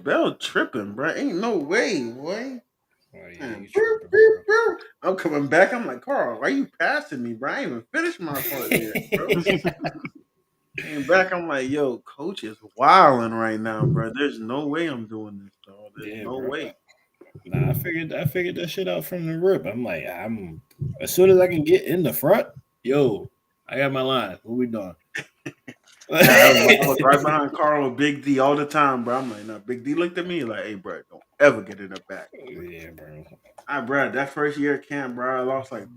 Bell tripping, bro. Ain't no way, boy. Oh yeah, Man, you tripping, bro. I'm coming back. I'm like, Carl, why you passing me, bro? I ain't even finished my part yet, bro. Came back. I'm like, yo, coach is wilding right now, bro. There's no way I'm doing this, dog. There's Yeah, no bro. way. Nah, I figured that shit out from the rip. I'm like, I'm as soon as I can get in the front, yo, I got my line. What we doing? I was right behind Carl with Big D all the time, bro. I'm like, no, Big D looked at me like, hey, bro, don't ever get in the back. Yeah, bro. Bro, that first year of camp, bro, I lost like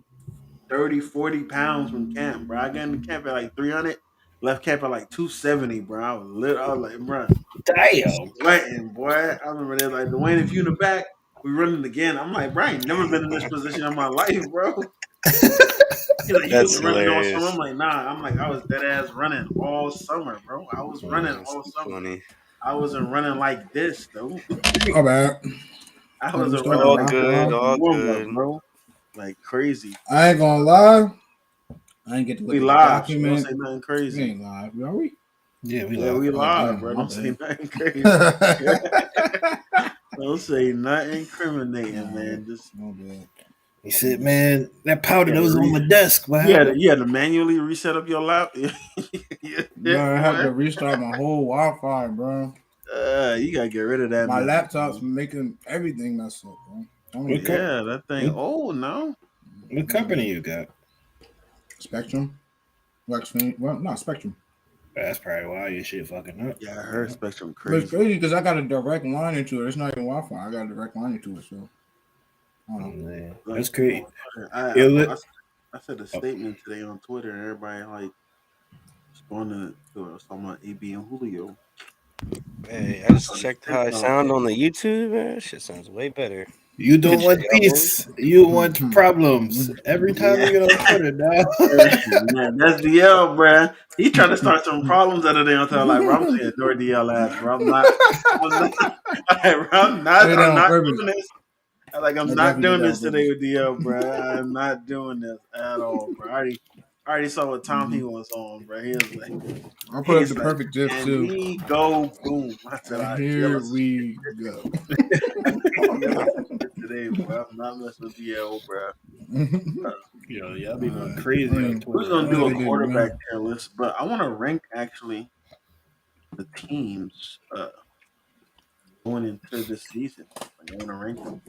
30, 40 pounds from camp, bro. I got into camp at like 300, left camp at like 270, bro. I was like, bro, Damn. sweating, boy. I remember they like, Dwayne, if you in the back, we running again. I'm like, bro, I ain't never been in this position in my life, bro. He's like, you That's been running all summer. I'm hilarious. like, nah. I'm like, I was dead ass running all summer, bro. I was running That's all too summer. funny. I wasn't running like this, though. Oh, bad. I Let me wasn't start running my All like this good, Wi-Fi. in all warm up, good. bro. Like crazy. I ain't gonna lie. I ain't get to We look at the live, so don't document. say nothing We crazy. ain't live, are we? Yeah, we Yeah, love. we Oh live, damn, bro. my Don't say bad. nothing crazy. Don't say nothing incriminating, Nah, man. Just my bad. He said, man, that powder yeah, that was on my desk. What happened? you had to manually reset up your lap. Yeah, Bro, I had boy. to restart my whole Wi-Fi, bro. You gotta get rid of that My mess, laptop's bro. making everything mess up, bro. Telling What, you. Yeah, that thing what, old now. what company you got? Spectrum, well, not Spectrum. That's probably why your shit fucking up. Yeah, I heard Spectrum But it's crazy. crazy because I got a direct line into it. It's not even Wi-Fi. I got a direct line into it, so I don't know. Man, Like, that's crazy. I It thought lit. I said a Oh, statement today on Twitter, and everybody like responding to us talking about AB and Julio. Hey, I just So the checked how state it now, sound on the YouTube. Man, shit sounds way better. you it don't Appreciate want y'all, does. boys. peace. You want Mhm. problems. Every time Yeah, you get on Twitter, dog. man, that's DL, bruh. He trying to start some problems out of there. Until like, bro, I'm saying ignore DL ass, bro. I'm not, bro, I did that I'm on not purpose. doing this. I'm I not definitely did doing that on this today purpose. with DL, bro. I'm not doing this at all, bro. I already saw what time he Hmm. was on, bro. He was like, I put up he's the like, perfect gif and too. we go boom. I said, And all right, DL here is we go. DL is today, bro. I'm not messing with DL, bro. Yo, y'all be going I crazy on mean, We're Twitter, gonna I do dog. a think they did, quarterback man. tier list, but I want to rank actually the teams going into this season. Like I want to rank them.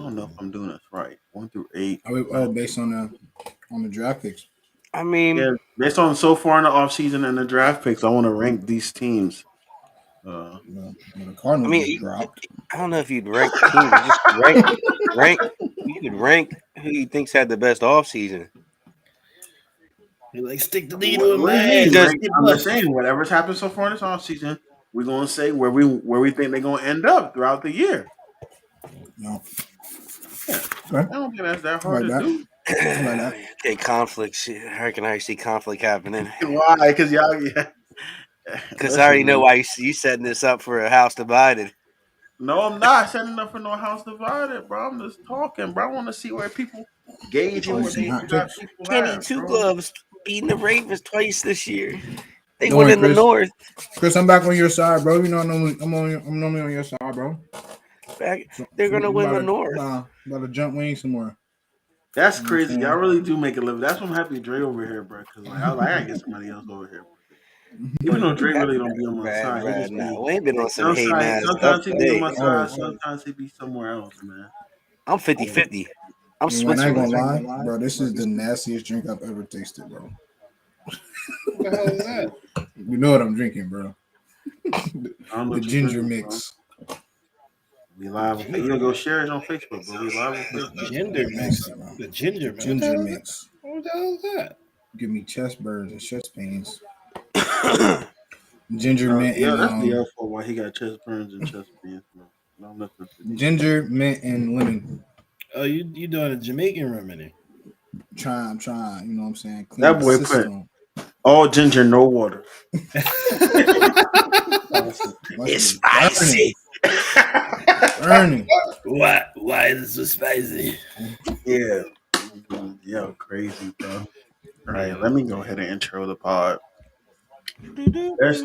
I don't know if I'm doing this right. 1 through 8. Oh, based on the draft picks. I mean, Yeah, based on so far in the offseason and the draft picks, I want to rank these teams. Uh, The I Cardinals mean, just dropped. I don't know if you'd rank teams. You just rank. You could rank who you think's had the best offseason. You like stick the needle in what my do you ass. mean? Because Rank? Skip I'm just up. saying, whatever's happened so far in this offseason, we're gonna say where we think they're gonna end up throughout the year. No, Yeah, okay, I don't think that's that I hard like to that. do. I like that. okay, conflicts. I can already see conflict happening. Why? Because y'all, yeah. Because I Listen, already know man. why you setting this up for a house divided. No, I'm not setting up for no house divided, bro. I'm just talking, bro. I want to see where people gauging Oh, where some they hot got takes. people Kenny at, Two bro. Gloves beating the Ravens twice this year. They Don't won worry, in the Chris. North. Chris, I'm back on your side, bro. You know, I'm normally on your side, bro. Back, So, they're we gonna we win about the to North. about to jump wings somewhere. That's You know what crazy. Y'all I'm really do make a living. That's why I'm happy Dre over here, bro. Because like, I gotta get somebody else over here. Even though Dre really don't be on my side, he just Nah, be we ain't been on some hating ass stuff sometimes he be on today. my saying? side, Always. sometimes he be somewhere else, man. I'm Yeah. 50-50. I'm And I ain't gonna Switzerland. lie, bro. This is the nastiest drink I've ever tasted, bro. What the hell is that? You know what I'm drinking, bro. I don't know The what you're ginger drinking, bro. mix. We live on Facebook. You gonna go share it on Facebook, but we live on The Facebook. ginger mix. Nasty, bro. The ginger The mix. What the ginger hell is that? mix. What the hell is that? Give me chest burns and chest pains. I Ginger mint Yeah, and that's the L for why he got chest burns and chest pains, bro. No, nothing to D. ginger mint and lemon. Oh, you doing a Jamaican remedy? I'm trying. You know what I'm saying? Clean That the boy put system. all ginger, no water. it's Must be burning, spicy. burning. Why? Why is it so spicy? Yeah. Yo, crazy, bro. All right, Yeah. let me go ahead and intro the pod. There's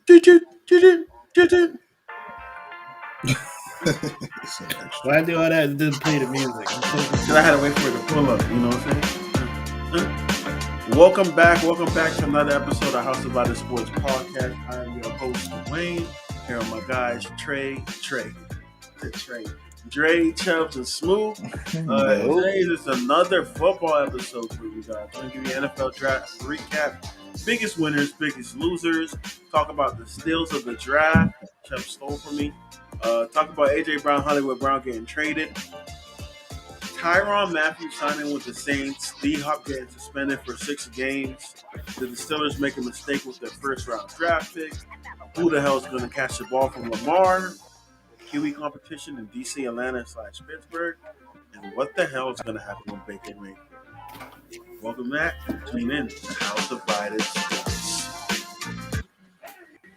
So extra. Why do all that? Didn't play the music. I'm so Cause I had to wait for it to pull up. You know what I'm saying? Welcome back to another episode of House of Body Sports Podcast. I am your host, Dwayne. Here are my guys, Trey, Dre, Chubbs, and Smooth. Today is another football episode for you guys. I'm going to give you an NFL draft recap. Biggest winners, biggest losers. Talk about the steals of the draft. Chubb stole from me. Talk about A.J. Brown, Hollywood Brown getting traded. Tyrann Mathieu signing with the Saints. D-Hop getting suspended for 6 games. Did the Steelers make a mistake with their first round draft pick? Who the hell is going to catch the ball from Lamar? QE competition in DC, Atlanta / Pittsburgh, and what the hell is going to happen with Baker Mayfield? Welcome back. Tune in to House of Biden Sports.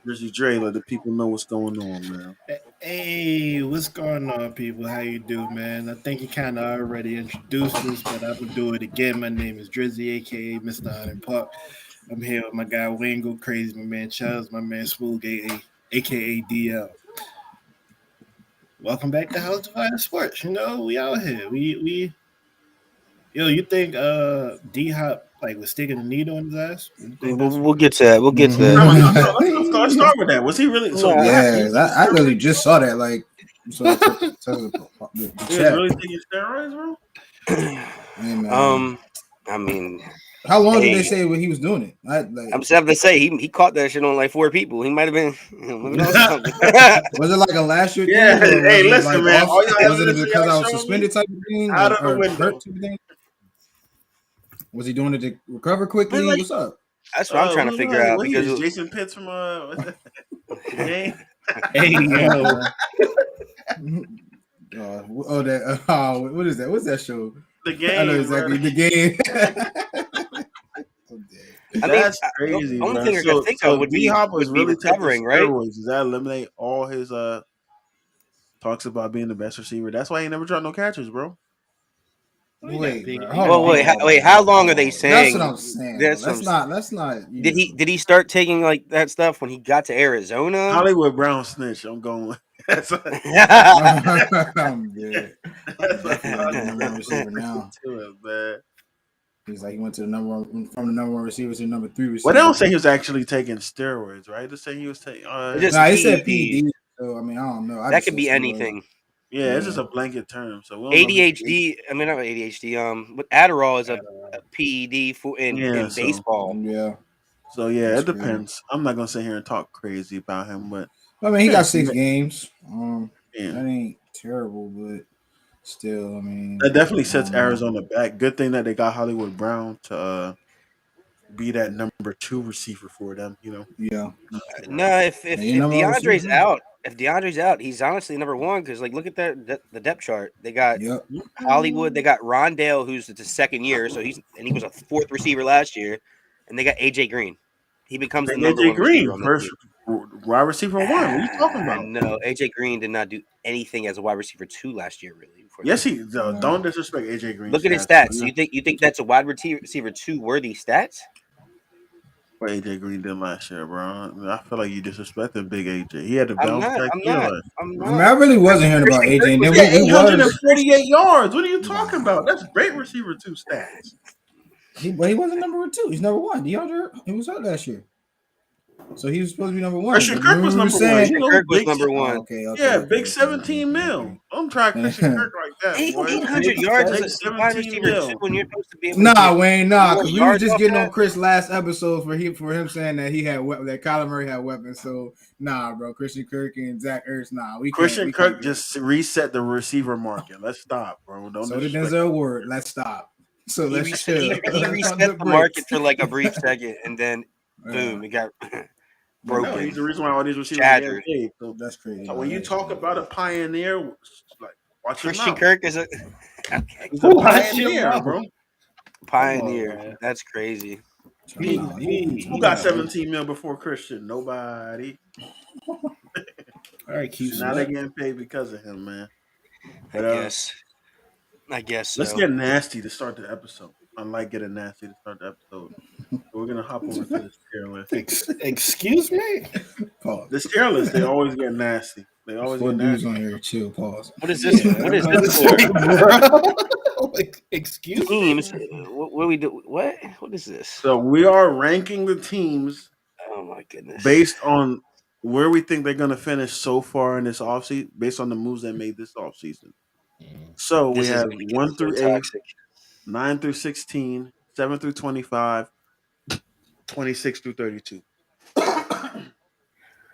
Drizzy Dre, let the people know what's going on, man. Hey, what's going on, people? How you do, man? I think you kind of already introduced us, but I will do it again. My name is Drizzy, aka Mr. Hunter Park. I'm here with my guy Wayne Go Crazy, my man Charles, my man Smooth, aka DL. Welcome back to House of Biden Sports. You know, we out here. We you think D-Hop was sticking a needle in his ass? You think that's We'll get to that. We'll get to that. Let's start with that. Was he really? So Yeah, I really just saw that. Like, so I took the he was chat. really taking steroids, bro? Hey, man. I mean, how long did they say when he was doing it? I'm just having to say he caught that shit on like 4 people. He might have been. Was it like a last year Yeah, thing? Or hey, was listen, it man. Was it because I was suspended type of thing? Out of the or window. hurt type of thing? Was he doing it to recover quickly? Like, what's up? That's what I'm trying to figure out. What Because is Jason Pitts from the game? hey, yo. What is that? What's that show? The Game. I know exactly the game. That's crazy. The only bro. thing I can think of would be D-Hop was really recovering, taking right? steroids. Does that eliminate all his talks about being the best receiver? That's why he never dropped no catches, bro. Wait, how long are they saying? That's what I'm saying. Let's not. Did he start taking like that stuff when he got to Arizona? Hollywood Brown snitch. I'm going. I'm good. Number receiver now. He's like he went to the from the number 1 receiver to the number 3 receiver. Well, they don't say he was actually taking steroids, right? They say he was taking. He said PD. So I mean, I don't know. That could be anything. Yeah, it's just a blanket term. So ADHD. I mean, not ADHD. But Adderall is a PED in baseball. Yeah. So yeah, it depends. I'm not gonna sit here and talk crazy about him, but I mean, he got 6 games. Yeah. That ain't terrible, but still, I mean, that definitely sets Arizona back. Good thing that they got Hollywood Brown to be that number 2 receiver for them. You know. Yeah. No, if DeAndre's out. If DeAndre's out, he's honestly number 1 because, like, look at the depth chart. They got Hollywood. They got Rondale, who's the 2nd year, so he was a 4th receiver last year, and they got AJ Green. He becomes the number 1 receiver on the first wide receiver 1. What are you talking about? No, AJ Green did not do anything as a wide receiver 2 last year, really. Yes, he. Don't disrespect AJ Green. Look at his stats. You think that's a wide receiver 2 worthy stats? What AJ Green did last year, bro. I feel like you disrespected Big AJ. He had to bounce back year. I mean, I really wasn't hearing about AJ. And then 848 yards. What are you talking about? That's great receiver 2 stats. He wasn't number 2. He's number 1. DeAndre, he was hurt last year. So he was supposed to be number 1. Christian Kirk was number 1. Kirk was number 1. Okay, big 17 mil. I'm trying Christian Kirk like that. 800 yards as a wide receiver 2 when you're supposed to be able to Wayne, because we were just getting on Chris last episode for him saying that he had that Kyler Murray had weapons. So bro, Christian Kirk and Zach Ertz, Christian Kirk just reset the receiver market. Let's stop, bro. So did Denzel Ward. Let's stop. So let's chill. He reset the market for like a brief second, and then boom, it got broken. No, he's the reason why all these receivers are paid. So that's crazy. So when you talk about a pioneer, like watch Christian Kirk is he's a pioneer, bro. Pioneer. That's crazy. Who got 17 mil before Christian? Nobody. All right, keep now they're getting paid because of him, man. But, I guess. Let's get nasty to start the episode. Unlike getting nasty to start the episode. We're gonna hop over to this tier list. Excuse me. Pause. This tier list, they always get nasty. They always Four get dudes nasty. on here. Chill. Pause. What is this? Yeah, What is I'm this about to for? say, bro. Excuse me. Teams. What do we do? What? What is this? So we are ranking the teams Oh my goodness. based on where we think they're gonna finish so far in this offseason, based on the moves they made this offseason. So we This is have gonna get 1 so through 8, toxic. 9 through 16, 7 through 25, 26 through 32.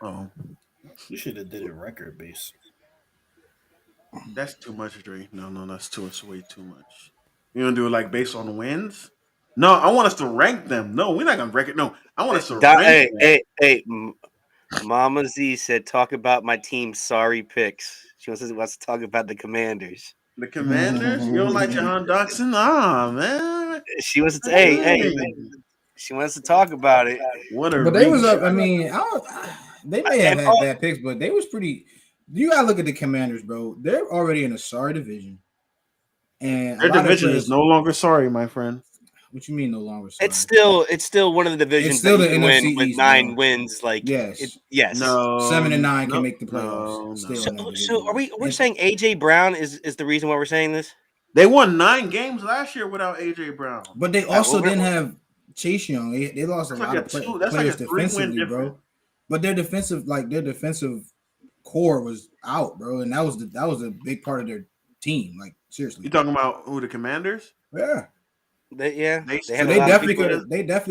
Oh, We should have did a record base. that's too much, Dre. No, that's way too much. You gonna do it like based on wins? No, I want us to rank them. No, we're not gonna rank it. No, I want us to rank them. Hey, Mama Z said, talk about my team's sorry picks. She wants to talk about the Commanders. The Commanders? You don't like Jahan Dotson? Ah, man. She wants to, hey, she wants to talk about it. What a But they was reach. up. I mean, they may have had bad picks, but they was pretty. You gotta look at the Commanders, bro. They're already in a sorry division, and Their division is no longer sorry, my friend. What you mean no longer sorry? It's still one of the divisions. It's still that the you can NFC win with East, 9 bro. wins. Like Yes. yes. No, 7 and 9 can no, make the playoffs. no. So are we saying AJ Brown is the reason why we're saying this? They won 9 games last year without AJ Brown. But they also didn't have Chase Young. They lost a lot of players defensively, bro. But their defensive core was out, bro, and that was a big part of their team. Like seriously, You talking about who, the Commanders? Yeah. They definitely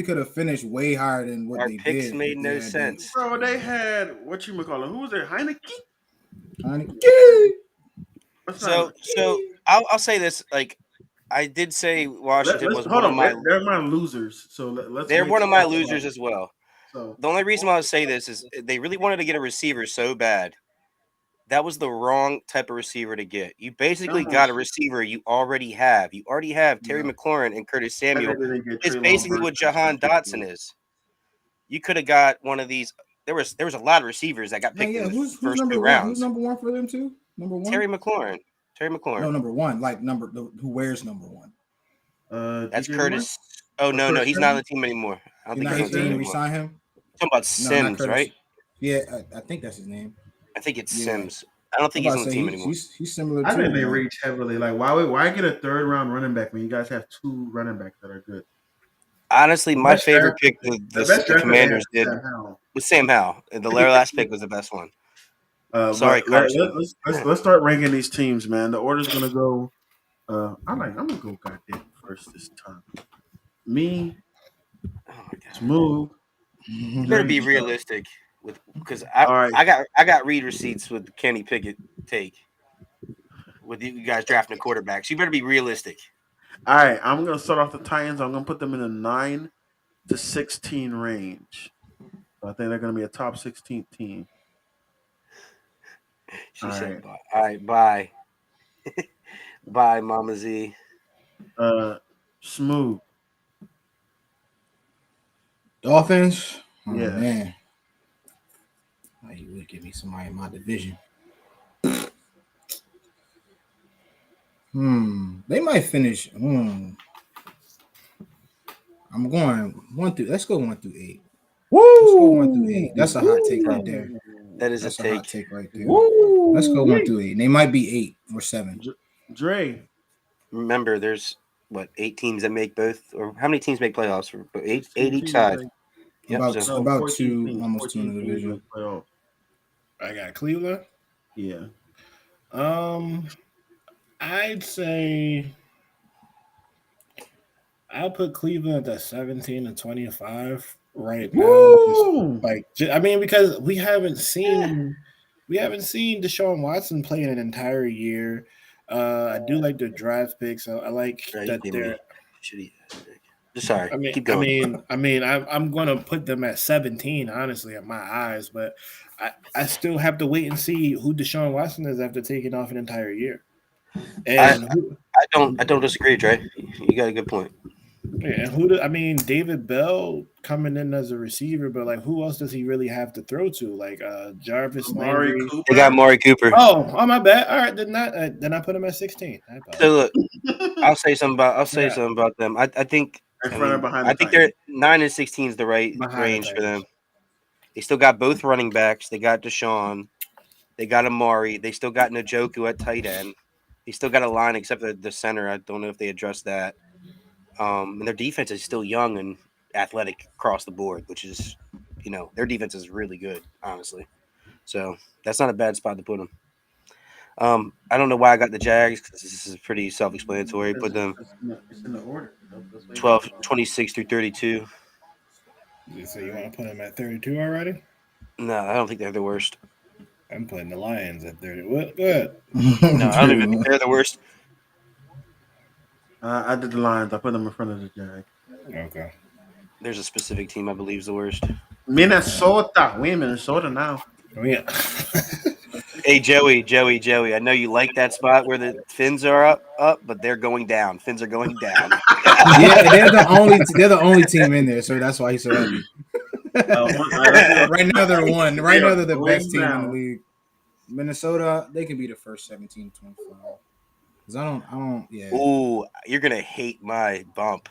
could have finished way higher than what our they picks did. made no sense. Bro, they had what you call it? Who was there? Heineke. So I'll say this. Like I did say, Washington was one of my. They're my losers. So they're one of my losers as well. So the only reason why I would say this is they really wanted to get a receiver so bad. That was the wrong type of receiver to get. You basically got a receiver you already have. You already have Terry McLaurin and Curtis Samuel. It's basically what Jahan Dotson is. You could have got one of these. There was a lot of receivers that got picked in the first 2 rounds. Who's number 1 for them too? Number 1? Terry McLaurin. No, number 1. Like who wears number 1? That's Curtis. Oh no, he's not on the team anymore. I don't think he's on the team anymore. Resign him. Talking about Sims, right? Yeah, I think that's his name. I think it's Sims. I don't think he's on the team anymore. He's similar. I think they reach heavily. Like, why get a 3rd round running back when you guys have 2 running backs that are good? Honestly, my favorite pick the Commanders did was Sam Howell. The last pick was the best one. Sorry, Carson. Let's start ranking these teams, man. The order's gonna go. I'm gonna go goddamn first this time. Me, Smooth. You better be realistic because I got read receipts with Kenny Pickett take with you guys drafting a quarterback. So you better be realistic. All right, I'm gonna start off the Titans. I'm gonna put them in the 9 to 16 range. So I think they're gonna be a top 16 team. She said, "Bye." All right, bye, bye, Mama Z. Smooth. Dolphins. Oh, yeah, man. Oh, you would give me somebody in my division. They might finish. I'm going 1 through. Let's go 1 through 8. Woo! Let's go 1 through 8. That's a hot take right there. That's a hot take right there. Woo! Let's go 1 through 8. And they might be 8 or 7. Dre. Remember, there's 8 teams that make both, or how many teams make playoffs? For 8 each side. Yep, about 2, almost 2 in the division. I got Cleveland. Yeah. I'd say I'll put Cleveland at 17 and 25 right now. Because we haven't seen Deshaun Watson play in an entire year. I do like their draft picks. I like that they're. Sorry. Keep going. I'm going to put them at 17, honestly, in my eyes, but I still have to wait and see who Deshaun Watson is after taking off an entire year. And I don't disagree, Dre. You got a good point. And David Bell coming in as a receiver, but who else does he really have to throw to? Jarvis Landry. They got Maury Cooper. Oh, my bad. All right, then I put him at 16. So look, I'll say something about them. I think 9 and 16 is the right range for them. They still got both running backs. They got Deshaun. They got Amari. They still got Njoku at tight end. They still got a line except for the center. I don't know if they addressed that. And their defense is still young and athletic across the board, which is, their defense is really good, honestly. So that's not a bad spot to put them. I don't know why I got the Jags because this is pretty self-explanatory. Put them it's in the order. 12, 26 through 32. So you want to put them at 32 already? No, I don't think they're the worst. I'm putting the Lions at 30. What? Good. No, I don't even think they're the worst. I did the Lions. I put them in front of the Jags. Okay. There's a specific team I believe is the worst. Minnesota. We're in Minnesota now. Oh, yeah. Hey, Joey. I know you like that spot where the Fins are up, but they're going down. Fins are going down. Yeah, they're the only team in there, so that's why he's so happy. Right now they're one. Right now they're the best team in the league. Minnesota, they can be the first 17-25. Because I don't. Yeah. Ooh, you're gonna hate my bump.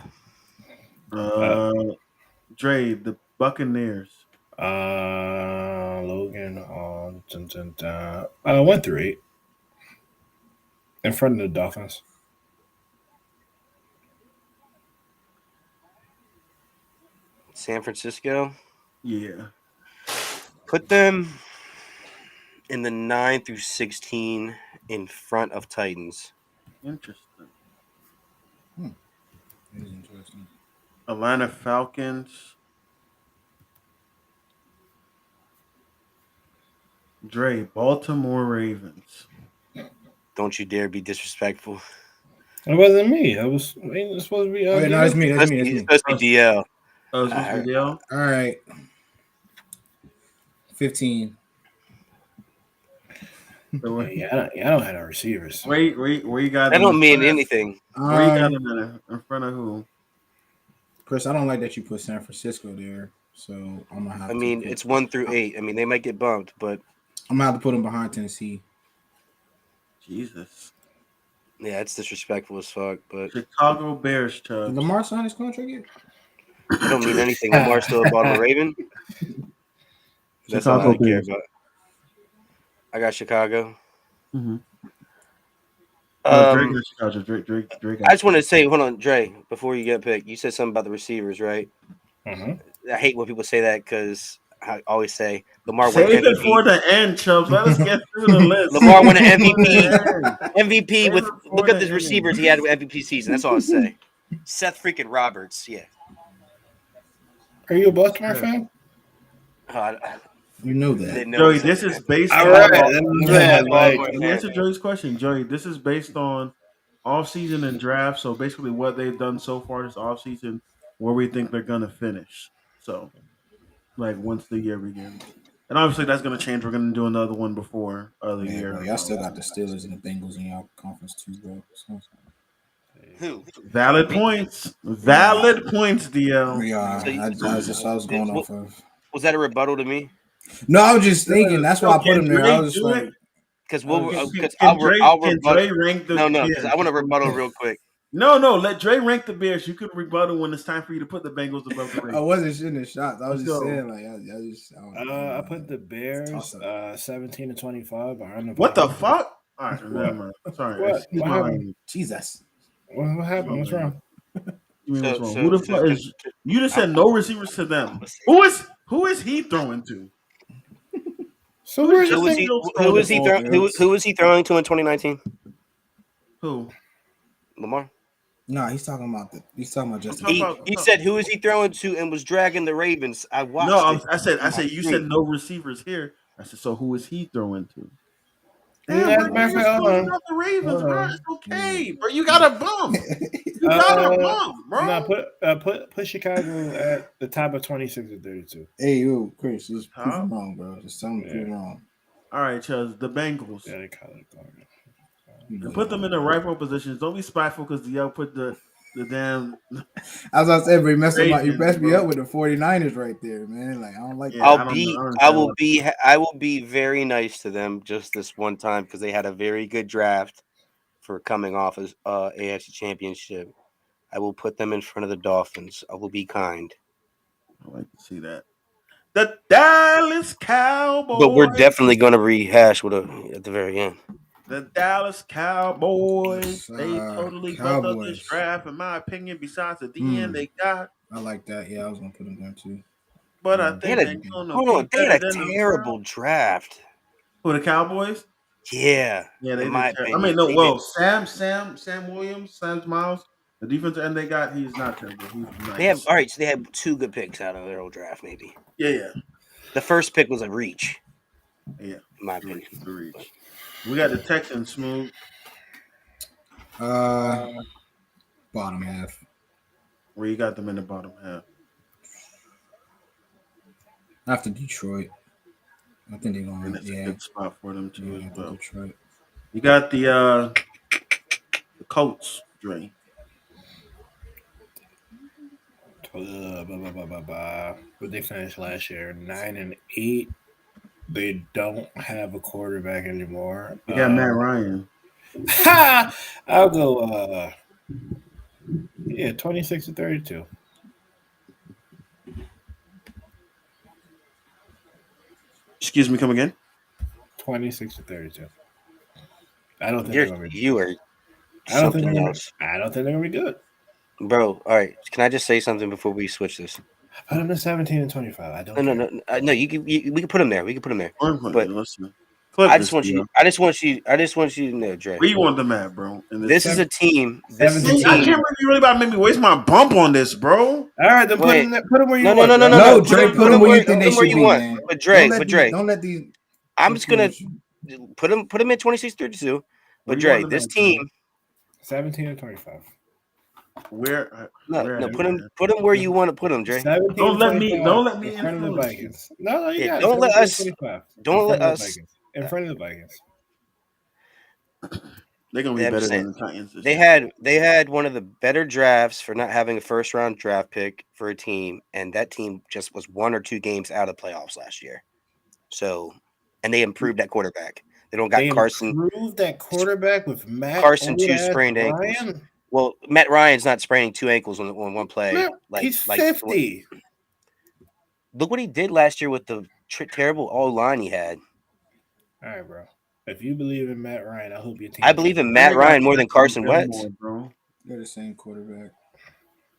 Dre, the Buccaneers. Logan on 1 through 8 in front of the Dolphins. San Francisco. Yeah. Put them in the 9 through 16 in front of Titans. Interesting. That is interesting. Atlanta Falcons. Dre, Baltimore Ravens. Don't you dare be disrespectful. It wasn't me. I was supposed to be. No, it's me. That's me. It's supposed to be DL. Oh, it's supposed to be DL? All right. 15. Yeah, I don't have no receivers. Where you got? That don't mean anything. Where you got them in front of who? Chris, I don't like that you put San Francisco there, so I'm gonna have. It's 1 through 8. I mean, they might get bumped, but I'm gonna have to put them behind Tennessee. Jesus. Yeah, it's disrespectful as fuck. But Chicago Bears, Chubb. Did Lamar sign his contract yet? I don't mean anything. Lamar's still a Baltimore Raven. That's all I care about. I got Chicago. Mm-hmm. Drake. I just want to say, hold on, Dre, before you get picked, you said something about the receivers, right? Mm-hmm. I hate when people say that because I always say Lamar won MVP. It for the end, Chubbs. Let us get through the list. Lamar won an MVP with look at the receivers he had with MVP season. That's all I say. Seth freaking Roberts, yeah. Are you a Baltimore fan? You know that. Joey, this is based on answer Joey's question. Joey, this is based on off-season and draft. So basically what they've done so far this off-season, where we think they're gonna finish. So like once the year begins. And obviously that's gonna change. We're gonna do another one before the year. Bro, y'all still got the Steelers and the Bengals in y'all conference too, bro. Who? Valid points. Valid points, DL. Yeah, I was going off of. Was that a rebuttal to me? No, I was just thinking. That's why I put him there. I was just like, because I'll rebuttal. Rank the no, because I want to rebuttal real quick. No, let Dre rank the Bears. You could rebuttal when it's time for you to put the Bengals above the Ravens. I wasn't shooting the shots. I was just saying, like, I put the Bears 17 to 25 behind the. What the fuck? All right, never mind. Sorry. What happened? Jesus. What happened? What's wrong? Who the fuck is? You just said no receivers to them. Who is he throwing to? So who is he throwing to in 2019? Who? Lamar. No, he's talking about Justin. He said who is he throwing to and was dragging the Ravens. I watched. No, I said you said no receivers here. I said so. Who is he throwing to? Damn, the Ravens, bro. It's okay, bro. You got a bump. You got a bump, bro. No, put Chicago at the top of 26 or 32. Hey, yo, Chris, just prove him wrong, bro. Just tell him to prove wrong. All right, Chuz, the Bengals. Yeah, they call it You put them in the rightful positions. Don't be spiteful because y'all put the damn. As I said, bro, you messed me up with the 49ers right there, man. Like I don't like. Yeah, I will be very nice to them just this one time because they had a very good draft for coming off as AFC Championship. I will put them in front of the Dolphins. I will be kind. I like to see that. The Dallas Cowboys. But we're definitely going to rehash with at the very end. The Dallas Cowboys. They totally fucked up this Cowboys. draft, in my opinion. Besides the DN they got, I like that. Yeah, I was gonna put them there too. but I think they're gonna they had a terrible draft. Who, the Cowboys? Yeah, Yeah, they in did. my opinion. I mean, no. Well, Sam Williams, Sam Miles, the defensive end they got, he's not terrible. He's nice. They have So they had 2 good picks out of their whole draft, maybe. Yeah. The first pick was a reach. Yeah, in my opinion. The reach. We got the Texans, Smooth. Bottom half. Where you got them in the bottom half? After Detroit, I think they're going. That's a good spot for them too as well. Detroit. You got the Colts, Dre. But they finished last year 9-8. They don't have a quarterback anymore. You got Matt Ryan. I'll go 26-32. Excuse me, come again? 26-32. I don't think you are I don't think something else. I don't think they're gonna be good. Bro, all right. Can I just say something before we switch this? Put them to 17-25. I don't. No. We can put them there. We can put them there. But listen, I just want you to know, Dre. Where you want them at, bro? This is a team. I can't believe you really about to make me waste my bump on this, bro. All right, then put them where you want. No, Dre, put them where you think they should be, man. But Dre, don't let these. I'm just gonna put them in 26-32. But Dre, this team 17-25. Where? Put them where you want to put them, Dre. Don't let me in front of the Vikings. No, yeah, don't let us. Don't let us in front of the Vikings. They're gonna be better than the Titans. They had one of the better drafts for not having a first round draft pick for a team, and that team just was 1 or 2 games out of playoffs last year. So, and they improved that quarterback. They don't got Carson. Improved that quarterback with Matt Carson 2 sprained ankles. Well, Matt Ryan's not spraining 2 ankles on one play. Man, he's 50. Look what he did last year with the terrible all line he had. All right, bro. If you believe in Matt Ryan, I hope your team. I believe in Matt Ryan more than Carson Wentz. Bro. They're the same quarterback.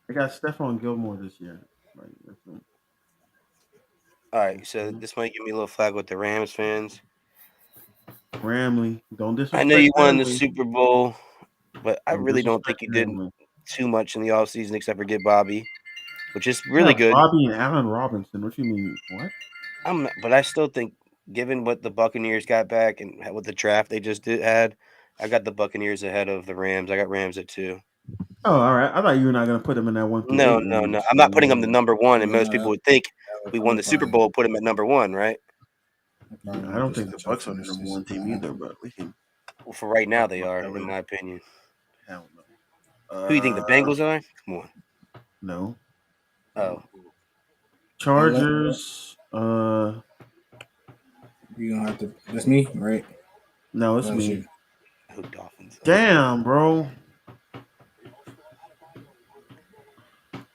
They got Stephon Gilmore this year. All right, so this might give me a little flag with the Rams fans. Ramley, don't disrespect. I know you won the Super Bowl, but I really don't think you did too much in the offseason except for get Bobby, which is really good. Bobby and Allen Robinson. What you mean? What? But I still think, given what the Buccaneers got back and what the draft they just had, I got the Buccaneers ahead of the Rams. I got Rams at 2. Oh, all right. I thought you were not going to put them in that 1. No. I'm not putting them the number 1, and most people would think we won the Super Bowl, put them at number 1, right? I don't think the Bucs are the number 1 team either, but we can. Well, for right now, they are, in my opinion. Hell no. Who do you think the Bengals are? Come on. No. Oh. Chargers. You gonna have to. That's me, right? No, it's me. Dolphins. Damn, bro.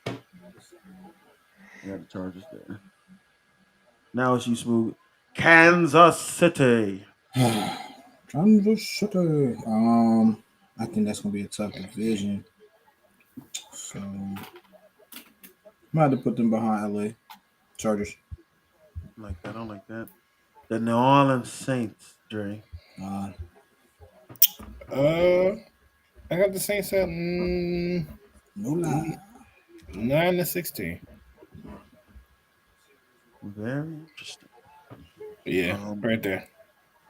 I got the Chargers there. Now it's you, Smooth. Kansas City. Kansas City. I think that's gonna be a tough division. So I'm gonna have to put them behind LA Chargers. I don't like that. The New Orleans Saints, Dre. I got the Saints at 9-16. Very interesting. Yeah, right there.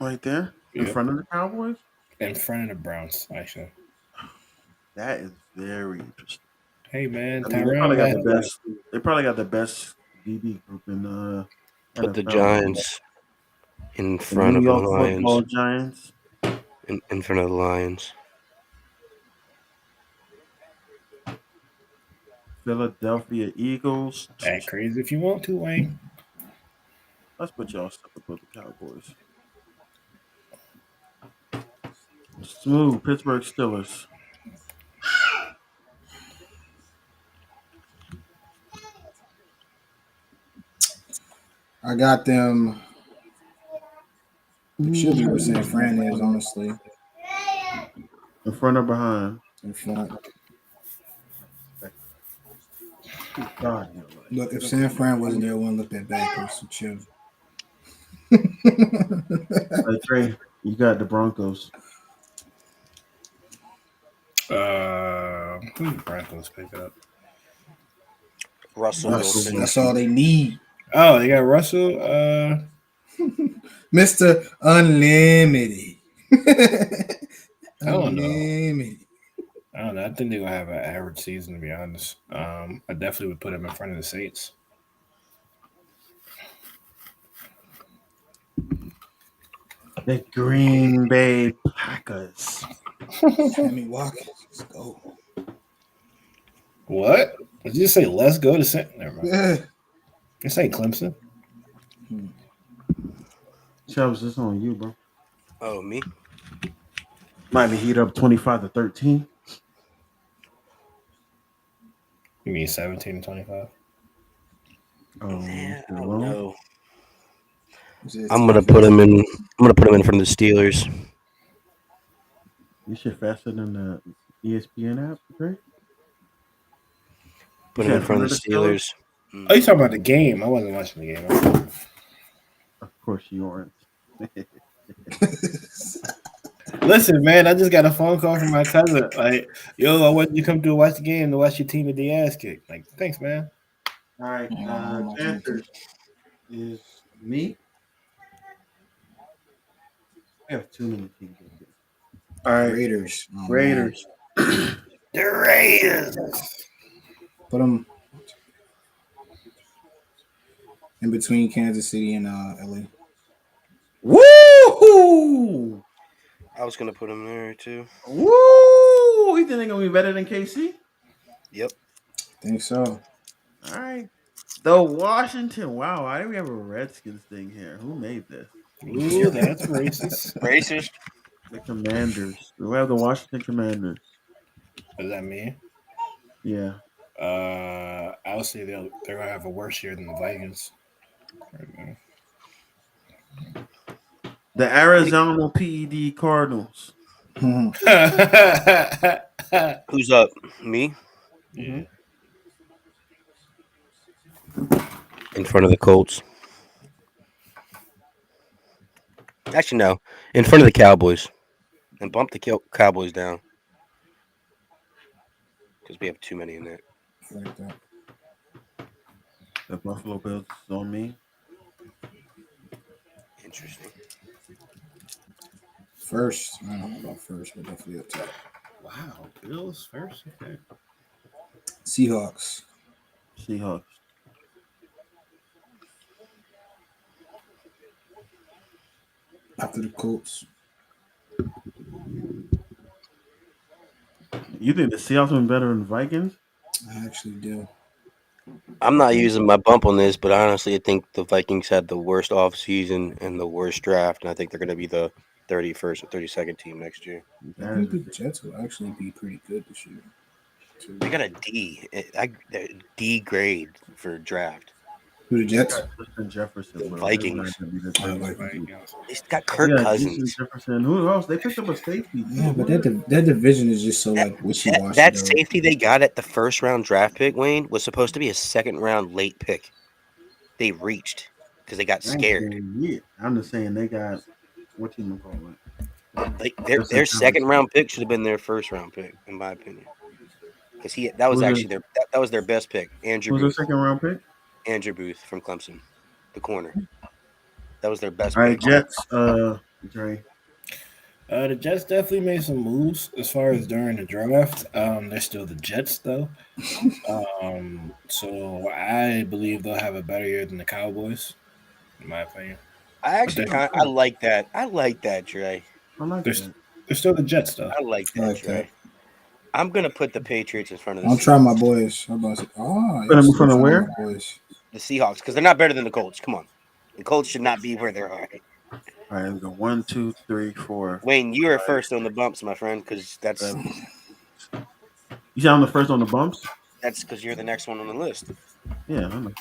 Right there? In front of the Cowboys? In front of the Browns, actually. That is very interesting. Hey, man. They probably got the best DB group in the Put NFL. The Giants in front of the Lions. Giants. In front of the Lions. Philadelphia Eagles. Act crazy if you want to, Wayne. Let's put y'all stuff above the Cowboys. Smooth. Pittsburgh Steelers. I got them. It should be where San Fran is, honestly. In front or behind? In front. God, look, if San Fran wasn't there, I wouldn't look that bad, Chris. So chill. Trey, you got the Broncos. Who the Broncos pick up? Russell Wilson. That's all they need. Oh, they got Russell. Mr. Unlimited. I don't know. Unlimited. I don't know. I think they're gonna have an average season, to be honest. I definitely would put them in front of the Saints. The Green Bay Packers. Sammy Watkins. Let's go. What? Did you say let's go to Saint? Never mind. Yeah. This ain't Clemson. Chubbs, this on you, bro. Oh, me? Might be heat up 25-13. You mean 17-25? Oh, I don't know. I'm gonna put him in. I'm gonna put him in front of the Steelers. You shit faster than the ESPN app, right? Put him in front of the Steelers. Oh, you talking about the game? I wasn't watching the game. Of course you aren't. Listen, man, I just got a phone call from my cousin. Like, yo, I want you to come to watch the game to watch your team at the ass kick. Like, thanks, man. All right, Panthers is me. We have too many teams. All right, Raiders. Oh, Raiders. The Raiders. Put them in between Kansas City and LA. Woo! I was gonna put him there too. Woo! You think they're gonna be better than KC? Yep. Think so. All right. The Washington. Wow, why do we have a Redskins thing here? Who made this? Ooh, that's racist. Racist. The Commanders. We have the Washington Commanders. What does that mean? Yeah. I would say they're gonna have a worse year than the Vikings. The Arizona PED Cardinals. Who's up? Me? Yeah. In front of the Colts. Actually, no. In front of the Cowboys. And bump the Cowboys down. Because we have too many in there. I like that. The Buffalo Bills is on me. Interesting. First. I don't know about first, but definitely up top. Wow, Bills first? Okay. Seahawks. After the Colts. You think the Seahawks are better than the Vikings? I actually do. I'm not using my bump on this, but honestly, I think the Vikings had the worst offseason and the worst draft, and I think they're going to be the 31st or 32nd team next year. I think the Jets will actually be pretty good this year. They got a D grade for draft. Who, the Jets? Justin Jefferson. The Vikings. He's got Kirk Cousins. Jefferson. Who else? They picked up a safety. Yeah, but that division is just so like wishy-washy. That safety they got at the first round draft pick, Wayne, was supposed to be a second round late pick. They reached because they got scared. I'm just saying they got what team call it. Their second round pick should have been their first round pick, in my opinion. Because that was actually that was their best pick. Andrew Booth. Who's their second round pick? Andrew Booth from Clemson, the corner. That was their best. All right, pick. Jets. Dre. The Jets definitely made some moves as far as during the draft. They're still the Jets though. So I believe they'll have a better year than the Cowboys, in my opinion. I actually I like that. I like that, Dre. They're still the Jets though. I like that, Dre. I'm gonna put the Patriots in front of the I'll Seahawks. try my boys. I'm about to say, put them in front of where? The Seahawks, because they're not better than the Colts. Come on. The Colts should not be where they are. All right, we go 1, 2, 3, 4. Wayne, you are first on the bumps, my friend, because that's. You said I'm the first on the bumps? That's because you're the next one on the list. Yeah, I know.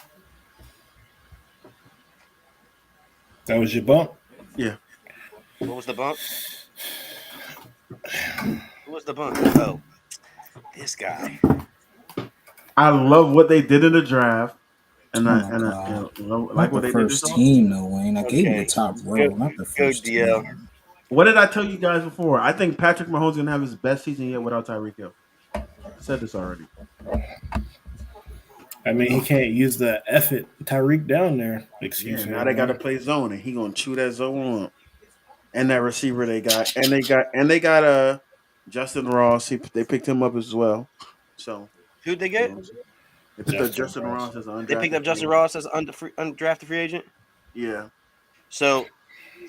That was your bump? Yeah. What was the bump? Who was the bump? Oh, this guy. I love what they did in the draft, and Oh I my god! like Not what the they did this first offseason. team, though, Wayne. I gave you the Okay. top row, not the Go first DL. team. What did I tell you guys before? I think Patrick Mahomes is gonna have his best season yet without Tyreek Hill. I said this already. I mean, he can't use the effort Tyreek down there. Excuse Yeah, me. now they got to play zone, and he gonna chew that zone up. And that receiver they got, and they got Justin Ross. They picked him up as well. So Who'd they you get? know, they picked up Justin Ross as an undrafted. They picked up Justin Ross as undrafted free agent. Yeah. So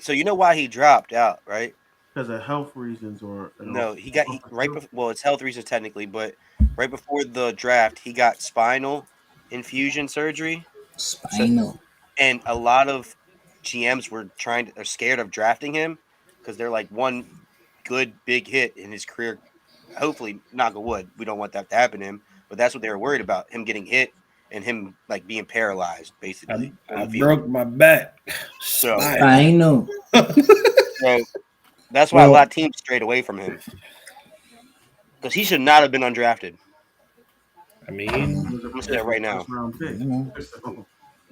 you know why he dropped out, right? Because of health reasons, or no, it's health reasons technically, but right before the draft, he got spinal infusion surgery. Spinal. And a lot of GMs are scared of drafting him because they're like one good big hit in his career. Hopefully, knock on wood, we don't want that to happen to him. But that's what they were worried about: him getting hit and him like being paralyzed, basically. I broke my back. Spinal. So that's why a lot of teams strayed away from him because he should not have been undrafted. I mean, I'm gonna say that right now.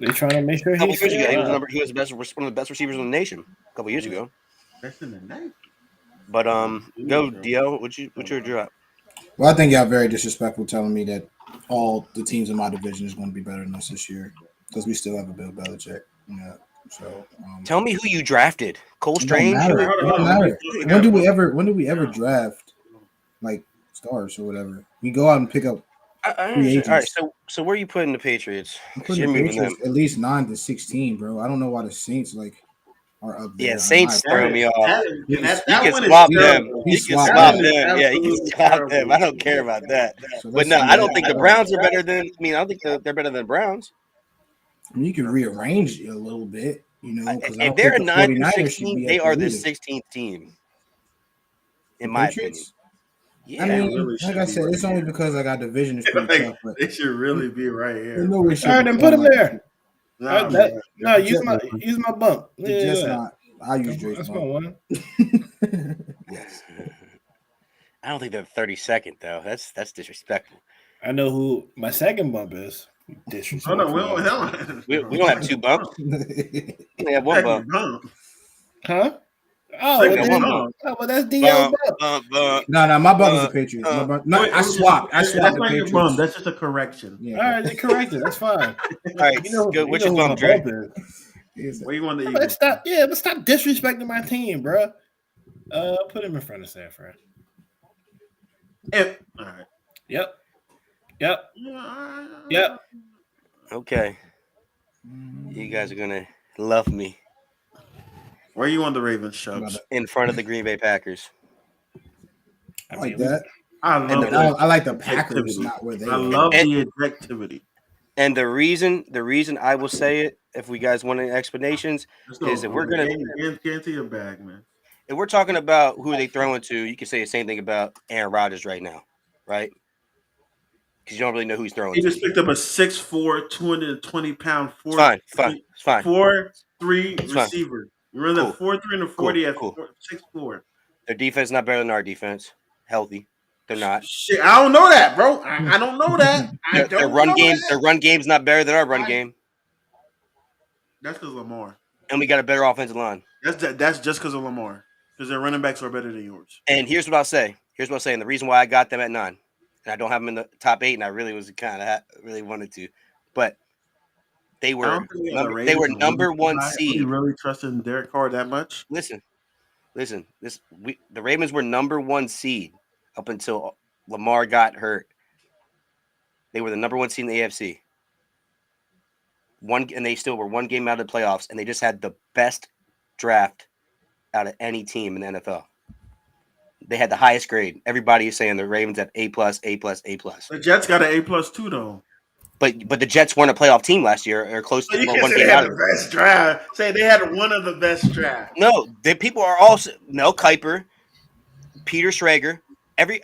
They're trying to make sure he was one of the best receivers in the nation a couple years ago. Best in the nation. But go DL. What's your drop? Well, I think y'all very disrespectful telling me that all the teams in my division is going to be better than us this year because we still have a Bill Belichick. Yeah. So tell me who you drafted. Cole Strange. It don't matter. When do we ever draft like stars or whatever? We go out and pick up free agents. All right. So where are you putting the Patriots? You're moving them at least 9 to 16, bro. I don't know why the Saints are up there. Yeah, Saints throw me off. You can swap them. You can swap them. Yeah, you can swap them. I don't care about that. But no, I don't think the Browns are better than. I mean, I don't think they're better than the Browns. I mean, you can rearrange it a little bit, you know. If they're a 9 to 16, they are the 16th team, in my opinion. Yeah. I mean, like I said, it's only because I got division is pretty tough. But they should really be right here. All right, then put them there. No, use my bump. Just not. I use Drake's That's bump. my one. Yes. I don't think they're 32nd though. That's disrespectful. I know who my second bump is. Disrespectful. Oh, no, we don't have two bumps. We have one bump. Huh? Oh, well, that's DL bump. No, my bump is the Patriots. I swapped the Patriots. That's just a correction. Yeah. All right, they corrected. That's fine. All right, what's your bump, Dre? Where you want the Eagles? Stop disrespecting my team, bro. Put him in front of San Fran. All right. Yep. Okay. You guys are gonna love me. Where you want the Ravens, Shucks? In front of the Green Bay Packers. I like that. I like the Packers, not where they. I love the objectivity. And the reason I will say it, if we guys want any explanations, is if we're gonna get your bag, man. If we're talking about who are they throwing to, you can say the same thing about Aaron Rodgers right now, right? Because you don't really know who he's throwing. He just picked up a 6'4", 220-pound, 4'3" receiver. Remember the 4'3" and the 40 at 6'4". Their defense is not better than our defense. Healthy. They're not. Shit, I don't know that, bro. I don't know that. Their run game's not better than our run game. That's because Lamar. And we got a better offensive line. That's just because of Lamar. Because their running backs are better than yours. And here's what I'll say. And the reason why I got them at 9, and I don't have them in the top 8, and I really was really wanted to, but they were number 1 seed. You really trusting Derek Carr that much? Listen. The Ravens were number 1 seed up until Lamar got hurt. They were the number 1 seed in the AFC. And they still were 1 game out of the playoffs, and they just had the best draft out of any team in the NFL. They had the highest grade. Everybody is saying the Ravens have A+, A+, A+. The Jets got an A+ too, though. But the Jets weren't a playoff team last year, or close to 1 game out of it. Best draft. Say they had one of the best drafts. No, people are also Mel Kiper, Peter Schrager,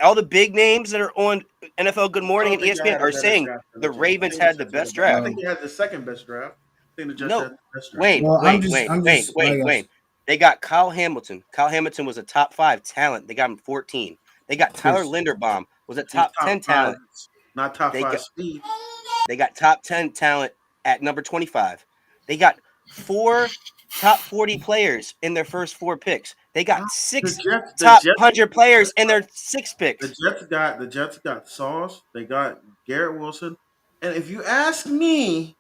all the big names that are on NFL Good Morning and ESPN are saying the Ravens had the best draft. I think they had the second best draft. think the Jets had the best draft. Wayne. They got Kyle Hamilton. Kyle Hamilton was a top 5 talent. They got him 14. They got Tyler Linderbaum, was a top 10 talent. Not top 5 speed. They got top 10 talent at number 25. They got 4 top 40 players in their first 4 picks. They got 6 top 100 players in their 6 picks. The Jets got Sauce. They got Garrett Wilson. And if you ask me,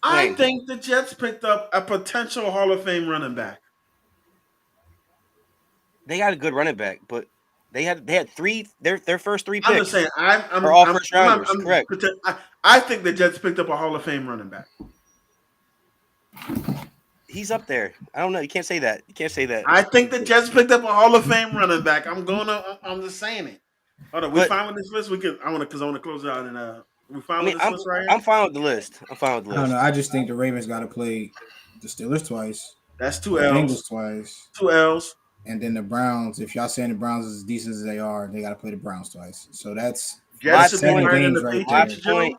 I think the Jets picked up a potential Hall of Fame running back. They got a good running back, but they had 3 their first 3 picks. I'm just saying are all first rounders. Correct. I think the Jets picked up a Hall of Fame running back. He's up there. I don't know. You can't say that. I think the Jets picked up a Hall of Fame running back. I'm just saying it. Hold on, we fine with this list? I want to close it out and we fine with this list right here? I'm fine with the list. I don't know. I just think the Ravens got to play the Steelers twice. That's 2 L's. Bengals twice. 2 L's. And then the Browns. If y'all saying the Browns is as decent as they are, they got to play the Browns twice. So that's 7 games right there. Point,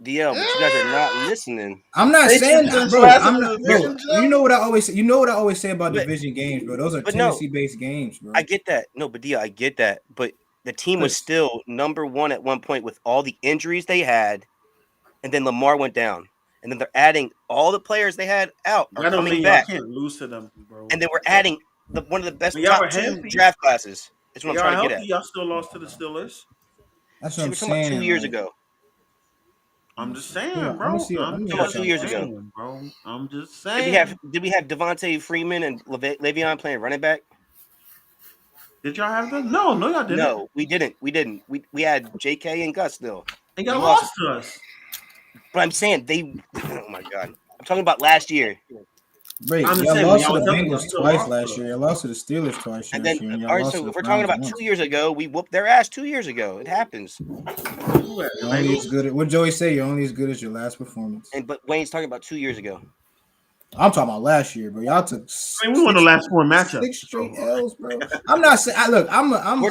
DL, but you guys are not listening. I'm not saying that, bro. You know what I always say. You know what I always say about division games, bro. Those are Tennessee-based games, bro. I get that. No, but DL, I get that. But the team was still number 1 at one point with all the injuries they had, and then Lamar went down, and then they're adding all the players they had out are coming back. I can't lose to them, bro. And then we're adding one of the best top 2 draft classes. That's what I'm trying to get at. Y'all still lost to the Steelers. That's what I'm saying. 2 years ago. I'm just saying, bro. 2 years ago, bro. I'm just saying. Did we have Devontae Freeman and Le'Veon playing running back? Did y'all have them? No, y'all didn't. No, we didn't. We had J.K. and Gus still. They got lost to us. But I'm saying oh my God. I'm talking about last year. Wait, y'all lost to the Bengals twice last year. Y'all lost to the Steelers twice and then, all right, so if we're talking about 2 years ago, we whooped their ass 2 years ago. It happens. You're only as good. What Joey say? You're only as good as your last performance. But Wayne's talking about 2 years ago. I'm talking about last year, bro. Y'all took. We won the last 4 matchups. 6 straight L's, bro. I'm not saying. Look, we're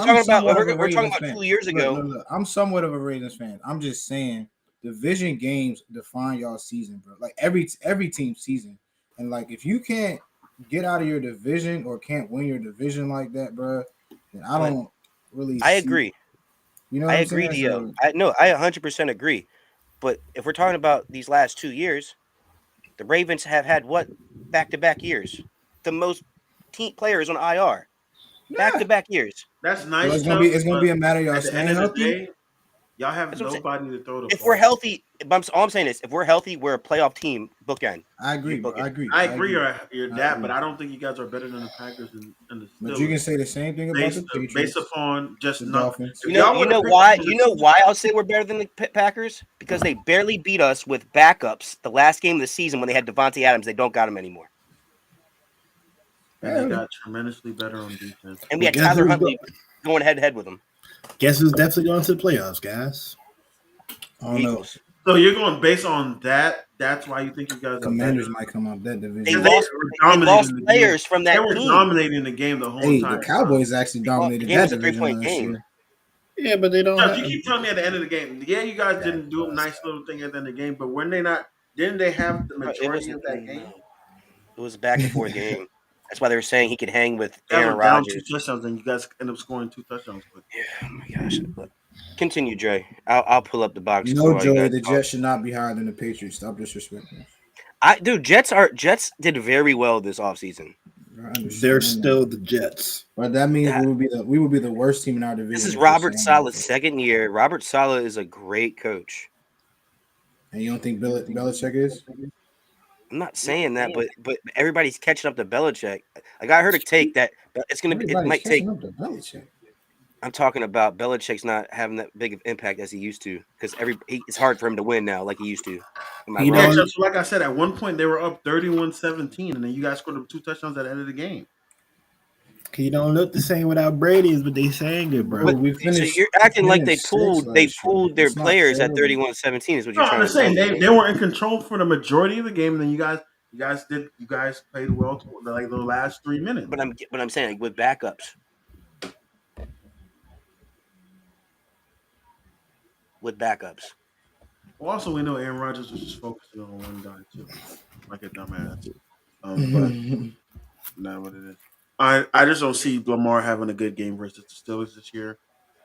talking about 2 years ago. Look, I'm somewhat of a Ravens fan. I'm just saying, division games define y'all season, bro. Like every team season, and like if you can't get out of your division or can't win your division like that, bro, then I don't really. I agree. You know, I agree, Dio. I 100% agree. But if we're talking about these last 2 years, the Ravens have had what back-to-back years? The most team players on IR, back-to-back years. That's nice. So it's gonna be a matter of y'all staying healthy. Y'all have nobody to throw the ball. If we're healthy, all I'm saying is if we're healthy, we're a playoff team. Bookend. I agree. I agree. You're that, but I don't think you guys are better than the Packers and the Steelers. But you can say the same thing about the Patriots. Based upon just the Dolphins. You know why? You know why I'll say we're better than the Packers? Because they barely beat us with backups the last game of the season when they had Devontae Adams. They don't got him anymore. And they got tremendously better on defense. And we had Tyler Huntley going head-to-head with him. Guess who's definitely going to the playoffs, guys? I don't know. So you're going based on that. That's why you think you guys. Commanders might come out that division. They lost players from that team. They were dominating the game the whole time. The Cowboys actually dominated that division last year. Yeah, but they don't. You keep telling me at the end of the game. Yeah, you guys didn't do a nice little thing at the end of the game, but when they not, didn't they have the majority of that game? It was a back and forth game. That's why they were saying he could hang with Aaron Rodgers. 2 touchdowns, and you guys end up scoring 2 touchdowns. Yeah, oh my gosh. Continue, Dre. I'll pull up the box. No, Joey, the Jets should not be higher than the Patriots. Stop disrespecting. Jets did very well this offseason. They're still the Jets. But that means we will be the worst team in our division. This is Robert Saleh's second year. Robert Saleh is a great coach. And you don't think Belichick is? I'm not saying that, but everybody's catching up to Belichick. Like I heard a take that it's going to be. It might take. I'm talking about Belichick's not having that big of impact as he used to because it's hard for him to win now like he used to. Like I said, at one point they were up 31-17, and then you guys scored 2 touchdowns at the end of the game. You don't look the same without Brady, is what they saying it, bro. So you're acting like they pulled their players at 31-17 is what you're trying to say. They were in control for the majority of the game, and then you guys played well like the last 3 minutes. But I'm saying like, with backups. Well, also, we know Aaron Rodgers was just focusing on one guy too, like a dumbass. But not what it is. I just don't see Lamar having a good game versus the Steelers this year.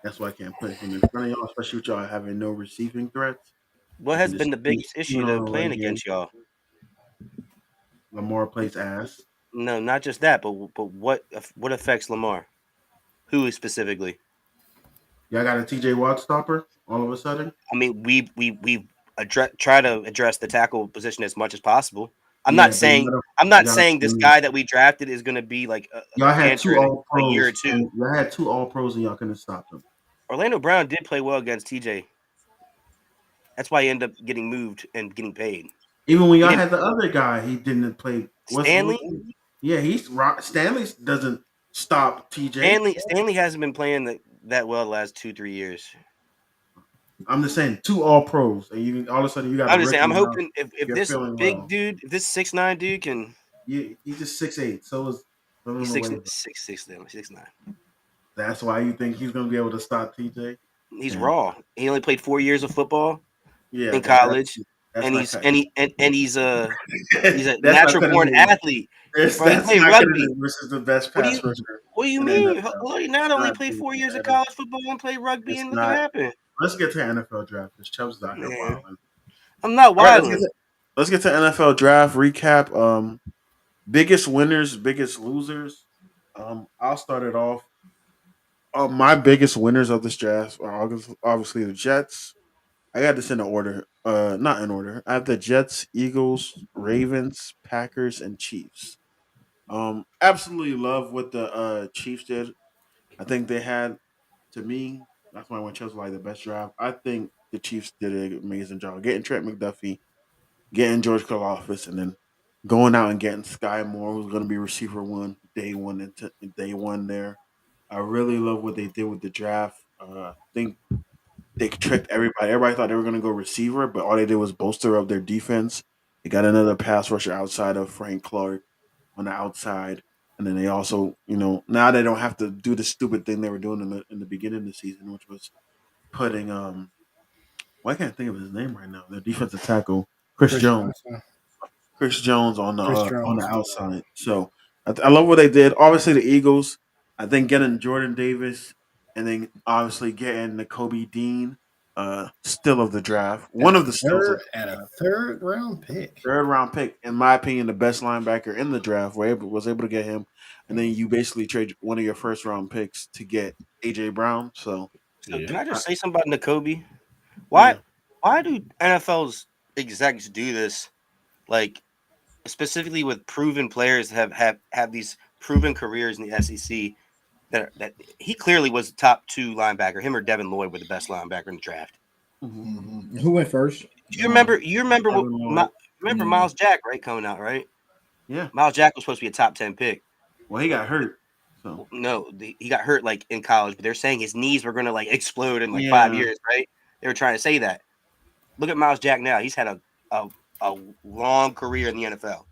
That's why I can't put him in front of y'all, especially with y'all having no receiving threats. What You can has just been the keep biggest issue it on though the playing run game. against y'all? Lamar plays ass. No, not just that, but what affects Lamar? Who specifically? Y'all got a TJ Watt stopper all of a sudden. I mean, we try to address the tackle position as much as possible. I'm Yeah, not but saying I'm not y'all, saying this guy that we drafted is going to be like y'all a had cancer two in All a year or Pros, two. and y'all had two All Pros, and y'all couldn't stop them. Orlando Brown did play well against TJ. That's why he ended up getting moved and getting paid. Even when He y'all didn't. had the other guy, he didn't play. Stanley Yeah, Stanley doesn't stop TJ. Stanley hasn't been playing that well the last 2-3 years. I'm just saying, two All Pros, and you all of a sudden you got a I'm just saying. rookie I'm now. hoping if You're this feeling big well. dude, if this 6'9" dude can, He's just 6'8", so is he's away. 6'9". That's why you think he's going to be able to stop TJ. He's raw. He only played 4 years of football Yeah, in but college, that's and not cutting. he's a That's not natural cutting born it. athlete. Bro, he That's played not cutting rugby. it versus the best pass rusher What do you in the mean? NFL. Well, he It's not only not played being 4 years of competitive. college football and played rugby, It's and look what not. happened. Let's get to NFL draft because Chubb's out here Man, wilding. I'm not All right, wilding. let's get to NFL draft recap. Biggest winners, biggest losers. I'll start it off. My biggest winners of this draft are obviously the Jets. I got this in order. Not in order. I have the Jets, Eagles, Ravens, Packers, and Chiefs. Absolutely love what the Chiefs did. I think they had, to me, that's why I went Chiefs like the best draft. I think the Chiefs did an amazing job getting Trent McDuffie, getting George Karlaftis, and then going out and getting Sky Moore, who's going to be receiver one day one there. I really love what they did with the draft. I think they tricked everybody. Everybody thought they were going to go receiver, but all they did was bolster up their defense. They got another pass rusher outside of Frank Clark on the outside, and then they also, now they don't have to do the stupid thing they were doing in the beginning of the season, which was putting well, I can't think of his name right now. Their defensive tackle, Chris Jones. Chris Jones on the outside. So I love what they did. Obviously, the Eagles. I think getting Jordan Davis and then obviously getting the Kobe Dean, still of the draft. One of the stills of at a third round pick. third round pick, in my opinion, the best linebacker in the draft. Was able to get him, and then you basically trade one of your first round picks to get AJ Brown. So Can I just say something about Nakobe? yeah. Why do NFL's execs do this? Like specifically with proven players have these proven careers in the SEC that he clearly was the top 2 linebacker. Him or Devin Lloyd were the best linebacker in the draft. Mm-hmm. Who went first? Do you remember? You remember Yeah. Miles Jack, right? Coming out, right? Yeah. Miles Jack was supposed to be a top 10 pick. Well, he got hurt. So No, he got hurt like in college, but they're saying his knees were going to like explode in like 5 yeah. years, right? They were trying to say that. Look at Miles Jack now. He's had a long career in the NFL,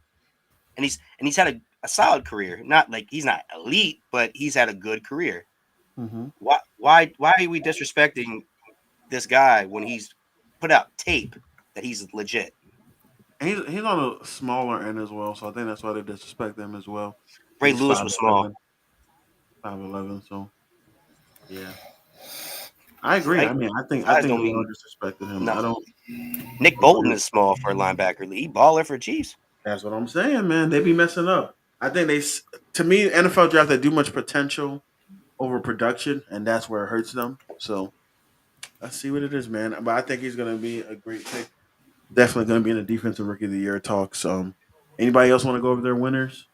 and he's had a solid career. Not like he's not elite, but he's had a good career. Mm-hmm. Why are we disrespecting this guy when he's put out tape that he's legit? And he's on a smaller end as well, so I think that's why they disrespect him as well. Ray He's Lewis was small. 5'11", so yeah. I agree. Like, I mean, I think size they don't all mean disrespected him. I nothing. don't. Nick Bolton is small for a linebacker. He baller for Chiefs. That's what I'm saying, man. They be messing up. I think to me, NFL draft, they do much potential over production, and that's where it hurts them. So let's see what it is, man. But I think he's going to be a great pick. Definitely going to be in the defensive rookie of the year talks. Anybody else want to go over their winners?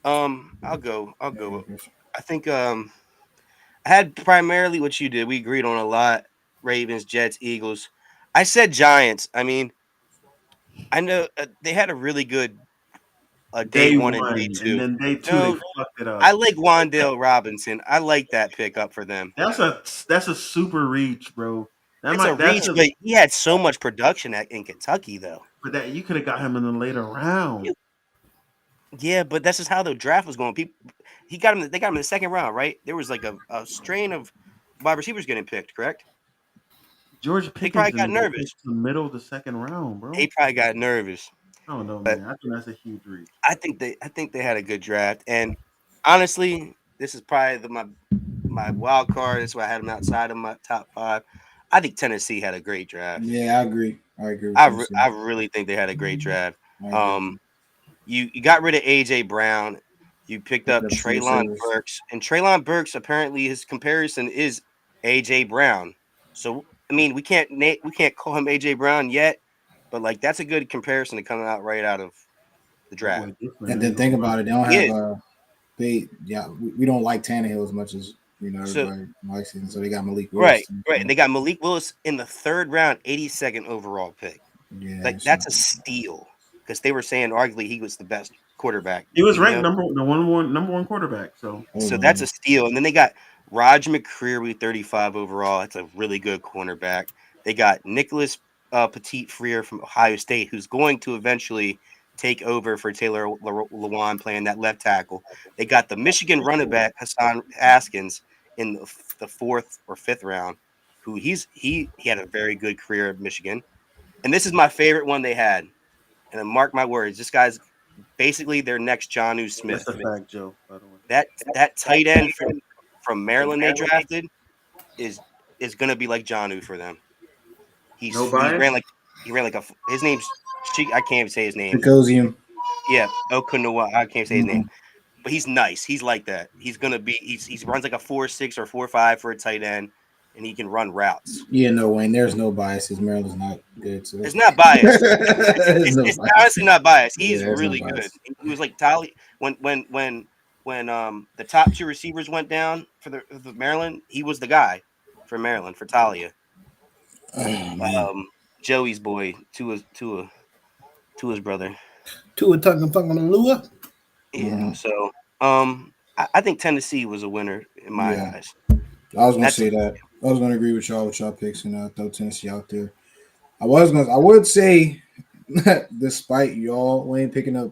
I'll go. I think I had primarily what you did. We agreed on a lot. Ravens, Jets, Eagles. I said Giants. I mean, I know they had a really good day Day 1 and day one, and 2. then day two, they No, fucked it I up. like Wandale Robinson. I like that pickup for them. That's a super reach, bro. It's a reach, but he had so much production in Kentucky, though. But that you could have got him in the later round. Yeah, but that's just how the draft was going. They got him in the second round, right? There was like a strain of wide receivers getting picked, correct? George Pickens in the middle of the second round, bro. He probably got nervous. I don't know, man. I think that's a huge reach. I think they had a good draft, and honestly, this is probably my wild card. That's why I had them outside of my top 5. I think Tennessee had a great draft. Yeah, I agree. I agree. I really think they had a great draft. You got rid of AJ Brown. You picked up Treylon Burks, and Treylon Burks apparently his comparison is AJ Brown. So I mean, we can't call him AJ Brown yet, but like that's a good comparison to come out right out of the draft. And then think about it, they don't have we don't like Tannehill as much as everybody likes him. So they got Malik Willis. Right. And they got Malik Willis in the 3rd round, 82nd overall pick. Yeah, like that's a steal because they were saying arguably he was the best quarterback. He was ranked number one quarterback. So that's a steal. And then they got Raj McCreary, 35 overall. That's a really good cornerback. They got Nicholas Petit-Frere from Ohio State, who's going to eventually take over for Taylor Lewan playing that left tackle. They got the Michigan running back Hassan Haskins in the 4th or 5th round, who he had a very good career at Michigan. And this is my favorite one they had. And mark my words, this guy's basically their next Jonnu Smith. That's a fact, Joe. By the way, that tight end from Maryland they drafted is going to be like Jonnu for them. He ran like his name's I can't even say his name. Chicosium. Yeah, Okunowa. I can't say his name, but he's nice. He's like that. He's gonna be. He runs like a 4.6 or 4.5 for a tight end, and he can run routes. Yeah, no, Wayne. There's no biases. Maryland's not good. So. It's not biased. it's honestly not biased. He's really good. He was like Tali when the top 2 receivers went down for the Maryland. He was the guy for Maryland for Talia. Joey's boy, Tua's brother. Tua Tagovailoa. Yeah. So, I think Tennessee was a winner in my eyes. I was gonna say that. I was gonna agree with y'all picks and throw Tennessee out there. I would say, despite y'all Wayne picking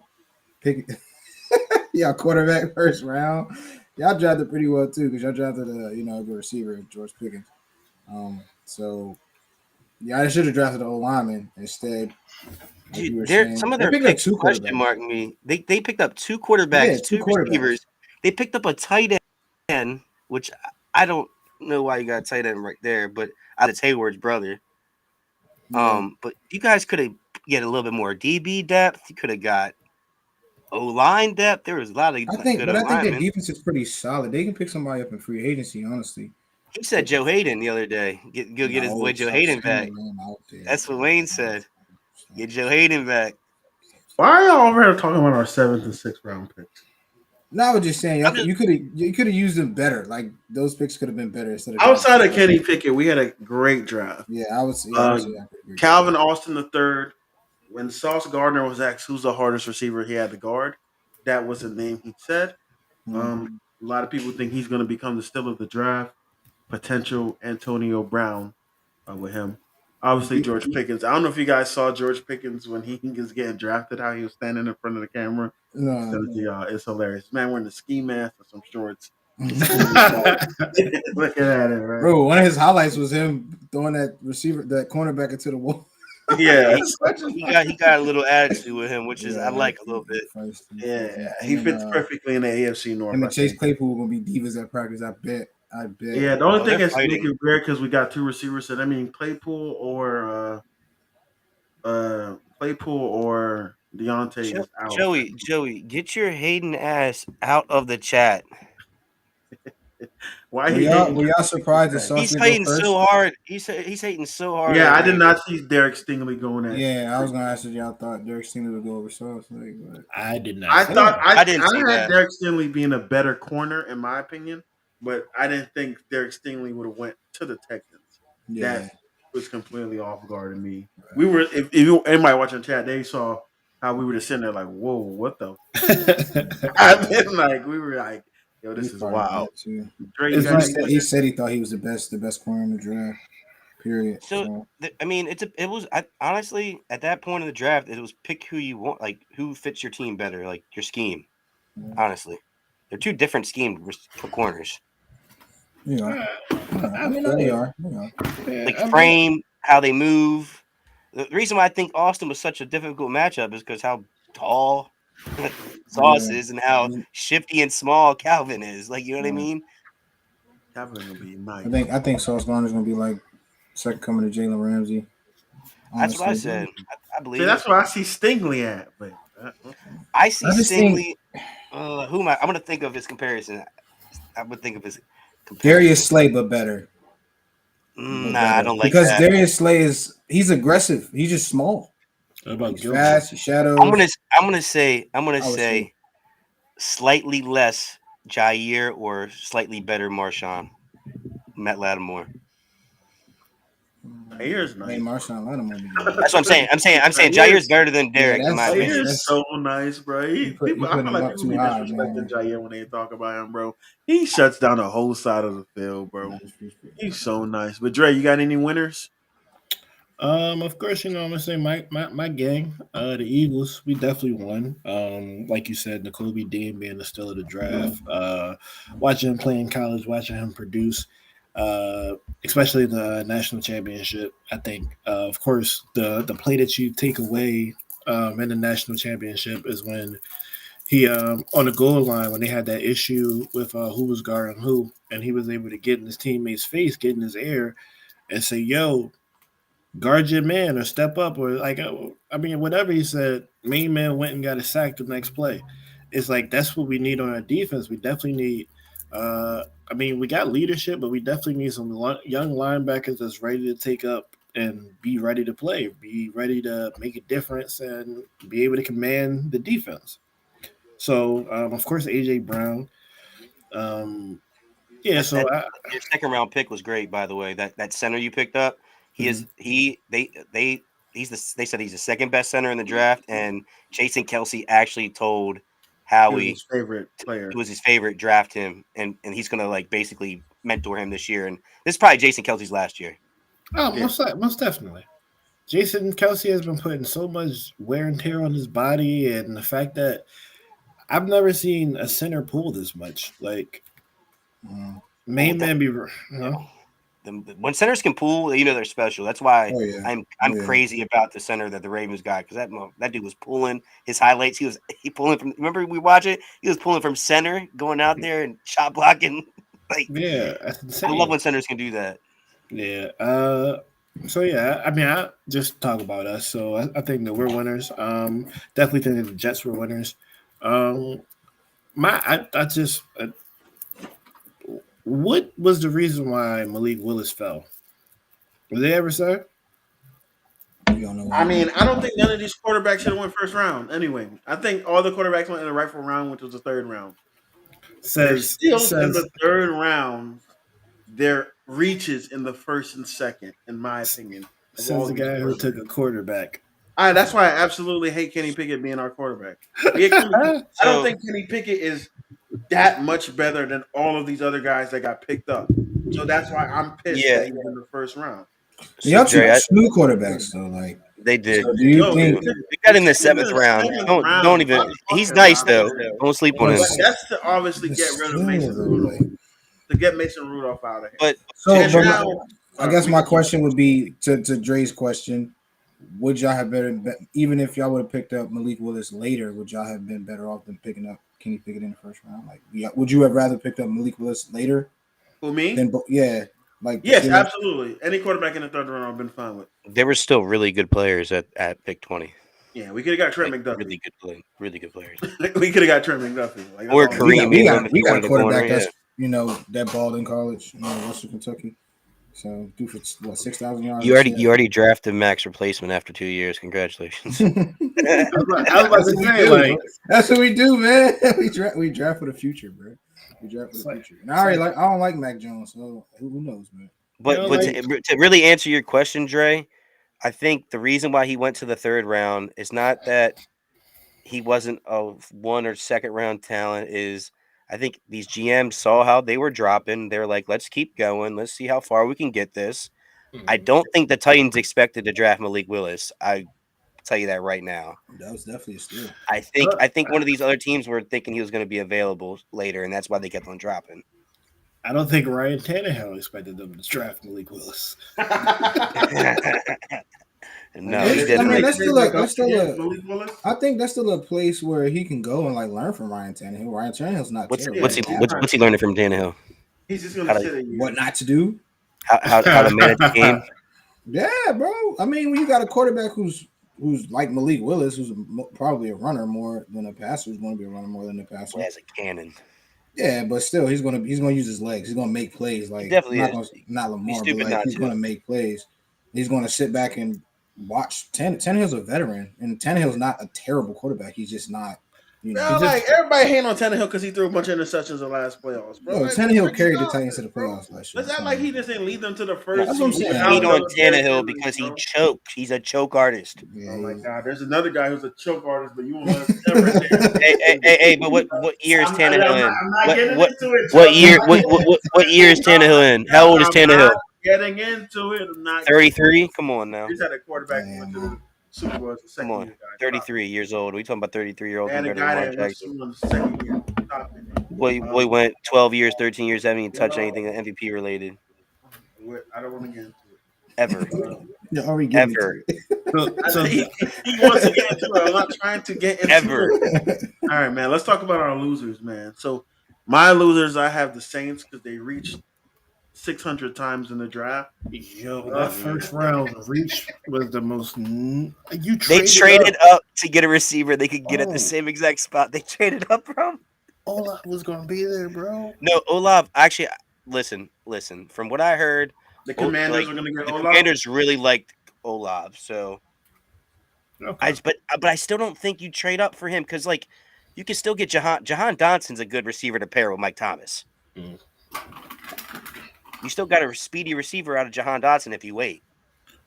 y'all quarterback 1st round, y'all drafted pretty well too because y'all drafted a good receiver George Pickens. So yeah, I should have drafted an O-lineman instead. Dude, some of their picks question mark me. They picked up 2 quarterbacks, 2 receivers. They picked up a tight end, which I don't know why you got a tight end right there, but it's Hayward's brother. Yeah. But you guys could have get a little bit more DB depth. You could have got O-line depth. There was a lot of I think their defense is pretty solid. They can pick somebody up in free agency, honestly. He said Joe Hayden the other day. Go get his boy Joe Hayden back. That's what Wayne said. Get Joe Hayden back. Why are y'all over here talking about our 7th and 6th round picks? No, I was just saying you could have used them better. Like those picks could have been better instead of outside of Kenny Pickett. We had a great draft. Yeah, I would say Calvin Austin III. When Sauce Gardner was asked who's the hardest receiver he had to guard, that was the name he said. A lot of people think he's going to become the steal of the draft. Potential Antonio Brown with him. Obviously, George Pickens. I don't know if you guys saw George Pickens when he was getting drafted, how he was standing in front of the camera. It's hilarious. Man wearing the ski mask and some shorts. Looking at it, right? Bro, one of his highlights was him throwing that cornerback into the wall. Yeah, he got a little attitude with him, which is I like a little bit. Yeah, he fits perfectly in the AFC North. Him and Chase Claypool are gonna be divas at practice. I bet. Yeah, the only thing is making it weird because we got 2 receivers. So I mean, Claypool or Deontay is out. Joey, get your Hayden ass out of the chat. Why were y'all surprised that he's hating so hard? He's hating so hard. Yeah, I did not see Derek Stingley going at. Yeah, I was gonna ask if y'all thought Derek Stingley would go over Sauce. But I did not. I had Derek Stingley being a better corner in my opinion. But I didn't think Derek Stingley would have went to the Texans. Yeah. That was completely off guard to me. We were, if anybody watching the chat, they saw how we were just sitting there like, whoa, what the? We were like, yo, this is wild. He said he thought he was the best corner in the draft. Period. So I mean, honestly at that point in the draft, it was pick who you want, like who fits your team better, like your scheme. Yeah. Honestly, they're 2 different schemed corners. Yeah, I mean, they are. Like frame, how they move. The reason why I think Austin was such a difficult matchup is because how tall Sauce is and how shifty and small Calvin is. Like, you know what I mean? Calvin gonna be nice. I think Sauce Gardner's gonna be like second coming to Jalen Ramsey. Honestly. That's what I said. I believe. See, that's where I see Stingley at, but I see Stingley. Who am I? I'm gonna think of his comparison. I would think of his comparison. Darius Slay, but better. Nah, I don't like because that. Darius Slay he's aggressive. He's just small. He's fast. He's shadows. I'm gonna say slightly less Jair or slightly better Marshawn. Matt Lattimore. Jair's nice. Hey, Marshawn Lattimore. That's what I'm saying. I'm saying Jair's better than Derek. Yeah, Jair's so nice, bro. I feel like people be disrespecting Jair when they talk about him, bro. He shuts down the whole side of the field, bro. He's so nice. But Dre, you got any winners? Of course, I'm gonna say my gang, the Eagles, we definitely won. Like you said, Nakobe Dean being the still of the draft. Watching him play in college, watching him produce, especially the national championship. I think, of course, the play that you take away in the national championship is when he on the goal line when they had that issue with who was guarding who, and he was able to get in his teammate's face, get in his ear, and say, "Yo, guard your man or step up," or like, I mean, whatever he said, main man went and got a sack the next play. It's like, that's what we need on our defense. We definitely need, I mean, we got leadership, but we definitely need some young linebackers that's ready to take up and be ready to play, be ready to make a difference and be able to command the defense. So, of course, AJ Brown. Yeah, so your second round pick was great, by the way. That center you picked up, they said he's the second best center in the draft, and Jason Kelce actually told Howie his favorite player. It was his favorite, draft him, and he's gonna like basically mentor him this year. And this is probably Jason Kelce's last year. Oh, yeah. Most definitely. Jason Kelce has been putting so much wear and tear on his body, and the fact that I've never seen a center pull this much. Like, main man be, when centers can pull, they're special. That's why I'm crazy about the center that the Ravens got, because that dude was pulling his highlights. He pulling from. Remember we watch it? He was pulling from center, going out there and shot blocking. Like, yeah, that's insane. I love when centers can do that. Yeah. So yeah, I mean, I just talk about us. So I think that we're winners. Definitely think that the Jets were winners. What was the reason why Malik Willis fell? Was they ever said? I mean, I don't think none of these quarterbacks should have went first round. Anyway, I think all the quarterbacks went in the rightful round, which was the third round. Says in the third round, their reaches in the first and second, in my opinion. Says the guy who took a quarterback. That's why I absolutely hate Kenny Pickett being our quarterback. I don't think Kenny Pickett is that much better than all of these other guys that got picked up. So that's why I'm pissed that he was in the first round. Y'all took two quarterbacks though, like they did. So do you think we got in the seventh round? Don't even. He's nice though. Don't sleep on him. That's to obviously get rid of Mason Rudolph. To get Mason Rudolph out of here. I guess my question would be to Dre's question: would y'all have even if y'all would have picked up Malik Willis later? Would y'all have been better off than picking up Kenny Pickett in the first round? Like, would you have rather picked up Malik Willis later? For me? Yes, absolutely. Any quarterback in the third round I've been fine with. There were still really good players at pick 20. Yeah, we could have got Trent McDuffie. Really good players. We could have got Trent McDuffie. Or Kareem. We got a quarterback that's that balled in college, Western Kentucky. So do for what, 6,000 yards. You already drafted Max replacement after 2 years. Congratulations. I was about to say, that's what we do, man. We draft for the future, bro. We draft for the future. And I don't like Mac Jones, so who knows, man. But to really answer your question, Dre, I think the reason why he went to the third round is not that he wasn't a 1 or second round talent. Is I think these GMs saw how they were dropping. They're like, let's keep going. Let's see how far we can get this. Mm-hmm. I don't think the Titans expected to draft Malik Willis. I tell you that right now. That was definitely a steal. I think one of these other teams were thinking he was going to be available later, and that's why they kept on dropping. I don't think Ryan Tannehill expected them to draft Malik Willis. No, I didn't. mean, that's still a. Malik Willis. I think that's still a place where he can go and like learn from Ryan Tannehill. Ryan Tannehill's not terrible. What's he learning from Tannehill? He's just gonna sit at you. What not to do? How to manage the game? Yeah, bro. I mean, when you got a quarterback who's like Malik Willis, who's probably a runner more than a passer, who's going to be a runner more than a passer. He has a cannon. Yeah, but still, he's gonna use his legs. He's gonna make plays. Like not Lamar, but like he's gonna make plays. He's gonna sit back and watch. Tannehill's a veteran, and Tannehill's not a terrible quarterback. He's just not. You know, everybody hating on Tannehill because he threw a bunch of interceptions in the last playoffs, bro. No, Tannehill carried the Titans to the playoffs last year. Let's act like he just didn't lead them to the first. That's what I'm saying. Hate on Tannehill because he choked. He's a choke artist. Yeah, oh my God, there's another guy who's a choke artist, but you won't let him ever. Hey! But what year is Tannehill in? I'm not getting into it. What year? What year is Tannehill in? How old is Tannehill? Getting into it. I'm not. 33. Come on now. He's had a quarterback who went to the Super Bowl as a second year guy. 33 years old. We talking about 33-year-olds. And a guy that went to the second year. Boy went 12 years, 13 years, haven't even touched anything MVP related. I don't want to get into it. Ever. Ever. So he wants to get into it. I'm not trying to get into it. All right, man. Let's talk about our losers, man. So my losers, I have the Saints because they reached 600 times in the draft. Yo, that first round reach was the most. They traded up to get a receiver they could get at the same exact spot they traded up from. Olaf was gonna be there, bro. No, Olaf. Actually, listen. From what I heard, the Commanders are gonna get Olaf. The Commanders really liked Olaf, so. Okay. But I still don't think you trade up for him because like you can still get Jahan Dotsson's a good receiver to pair with Mike Thomas. Mm. You still got a speedy receiver out of Jahan Dotson if you wait.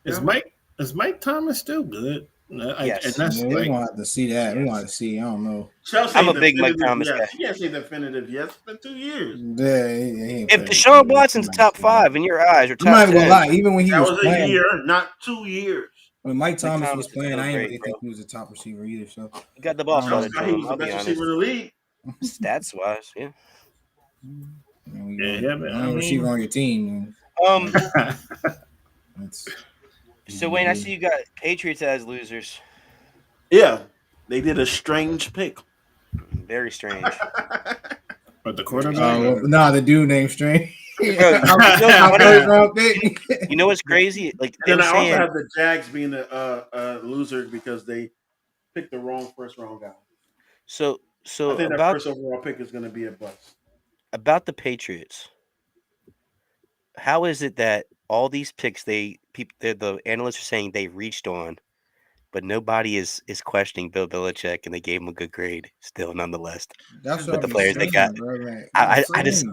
Is Mike Thomas still good? Yes. And we don't have to see that. Yes. We want to see. I don't know. I'm a big Mike Thomas guy. You can't say definitive yes. It's been 2 years. Yeah, if Deshaun Watson's top 5 in your eyes, or top I'm not even gonna lie. Even when he was playing, a year, not 2 years. When Mike Thomas was playing, I didn't really think he was a top receiver either. So he got the ball. He was the best receiver in the league. Stats wise, yeah. Receiver on your team. So Wayne, I see you got Patriots as losers. Yeah, they did a strange pick. Very strange. But the quarterback? The dude named Strange. You know what's crazy? Like, and I also have the Jags being a loser because they picked the wrong first round guy. So I think that first overall pick is going to be a bust. About the Patriots, how is it that all these picks the analysts are saying they reached on, but nobody is questioning Bill Belichick and they gave him a good grade still nonetheless? That's with the players they got. I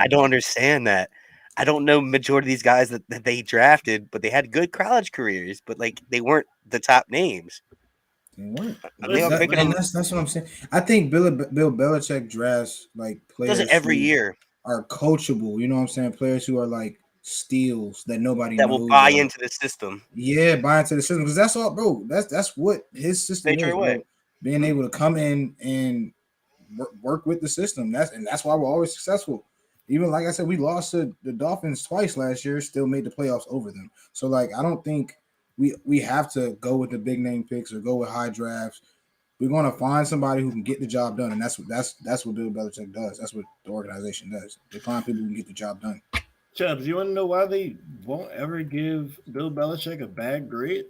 don't understand that. I don't know majority of these guys that they drafted, but they had good college careers, but like they weren't the top names. They weren't. That's what I'm saying. I think Bill Belichick drafts like players. Does it every year. Are coachable, you know what I'm saying? Players who are like steals that nobody knows will buy into the system. Yeah, buy into the system because that's all, bro. That's what his system is. Bro. Being able to come in and work with the system. That's why we're always successful. Even like I said, we lost to the Dolphins twice last year, still made the playoffs over them. So like, I don't think we have to go with the big name picks or go with high drafts. We're going to find somebody who can get the job done, and that's what Bill Belichick does. That's what the organization does. They find people who can get the job done. Chubbs, you want to know why they won't ever give Bill Belichick a bad grade?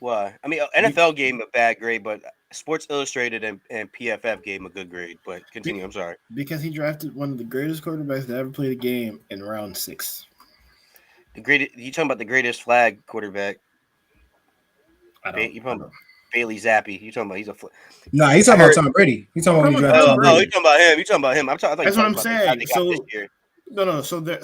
Why? I mean, NFL gave him a bad grade, but Sports Illustrated and PFF gave him a good grade. But continue. I'm sorry. Because he drafted one of the greatest quarterbacks to ever play the game in round 6. You talking about the greatest flag quarterback? You talking about Bailey Zappi? You talking about he's he's talking about Tom Brady. He's talking about Tom Brady. You talking about him? You talking about him? That's what I'm saying.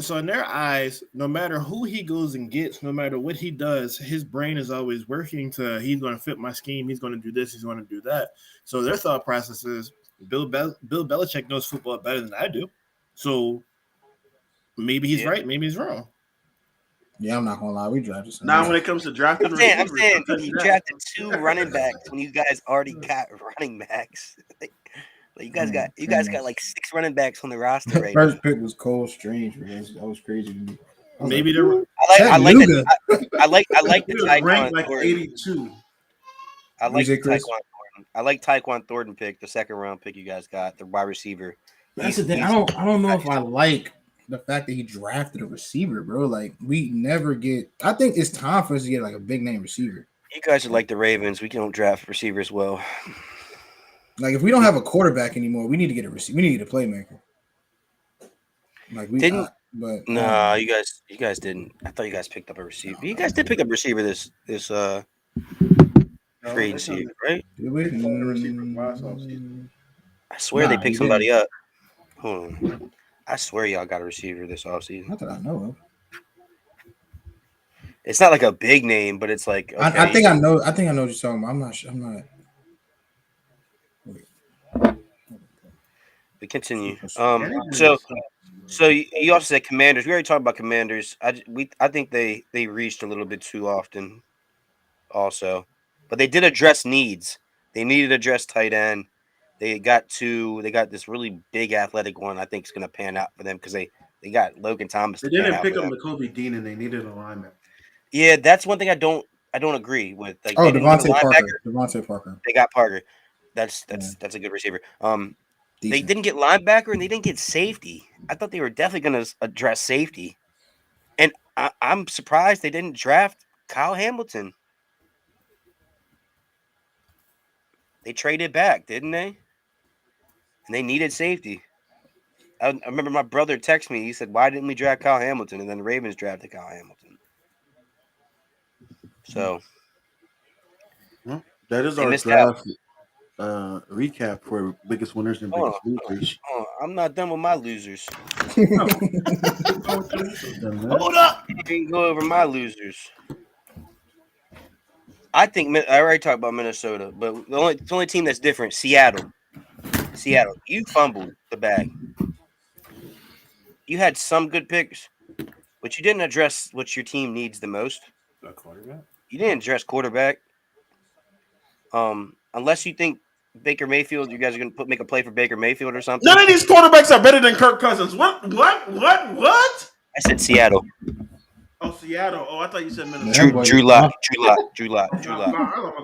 So in their eyes, no matter who he goes and gets, no matter what he does, his brain is always working he's going to fit my scheme. He's going to do this. He's going to do that. So their thought process is Bill Belichick knows football better than I do. So maybe he's right. Maybe he's wrong. Yeah, I'm not gonna lie. We drafted. Now, when it comes to drafting, I'm saying you drafted 2 running backs when you guys already got running backs. You guys got like 6 running backs on the roster right First now. pick was Cole Strange, bro. That was crazy to me. Maybe the I like the Tyquan ranked like Thornton. 82. I like the Tyquan Thornton. I like Tyquan Thornton pick, the 2nd round pick you guys got, the wide receiver. That's the thing. I don't know if I like the fact that he drafted a receiver, bro. Like we never get. I think it's time for us to get like a big name receiver. You guys are like the Ravens. We don't draft receivers well. Like if we don't have a quarterback anymore, we need to get a receiver. We need to get a playmaker. Like we didn't. But Nah, you guys didn't. I thought you guys picked up a receiver. You guys did pick up a receiver this free agency, right? Did we? I swear they picked somebody up. Hold on. I swear y'all got a receiver this offseason. Not that I know of. It's not like a big name, but it's like okay, I think I know. I think I know what you're talking about. I'm not sure. I'm not. Wait. We continue. So you also said Commanders. We already talked about Commanders. I think they reached a little bit too often, also, but they did address needs. They needed to address tight end. They got this really big athletic one. I think is going to pan out for them because they got Logan Thomas. They didn't pick up Nakobe Dean, and they needed a lineman. Yeah, that's one thing I don't agree with. Like, Devontae Parker. They got Parker. That's a good receiver. They didn't get linebacker and they didn't get safety. I thought they were definitely going to address safety, and I'm surprised they didn't draft Kyle Hamilton. They traded back, didn't they? And they needed safety. I remember my brother texted me. He said, "Why didn't we draft Kyle Hamilton?" And then the Ravens drafted Kyle Hamilton. So that is our draft recap for biggest winners and biggest losers. I'm not done with my losers. Hold up! You can go over my losers. I think I already talked about Minnesota, but the only team that's different, Seattle. You fumbled the bag. You had some good picks, but you didn't address what your team needs the most. A quarterback? You didn't address quarterback. Unless you think Baker Mayfield, you guys are going to make a play for Baker Mayfield or something. None of these quarterbacks are better than Kirk Cousins. What? I said Seattle. Oh, Seattle. Oh, I thought you said Minnesota. Drew Lock.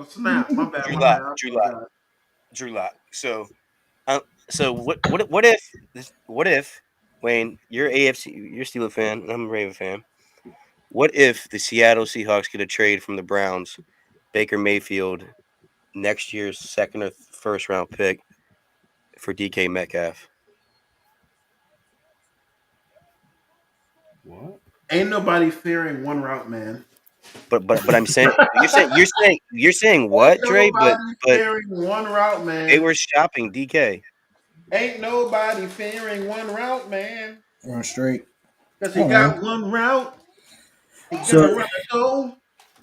Snap. My bad. Drew Lock. So what if Wayne, you're you're a Steelers fan, and I'm a Raven fan. What if the Seattle Seahawks get a trade from the Browns, Baker Mayfield, next year's 2nd or 1st round pick for DK Metcalf? What? Ain't nobody fearing one route, man. But I'm saying you're saying what, Dre? But fearing one route, man. They were shopping DK. Ain't nobody fearing one route, man. Run straight. Because he got one route. He's gonna run a goal.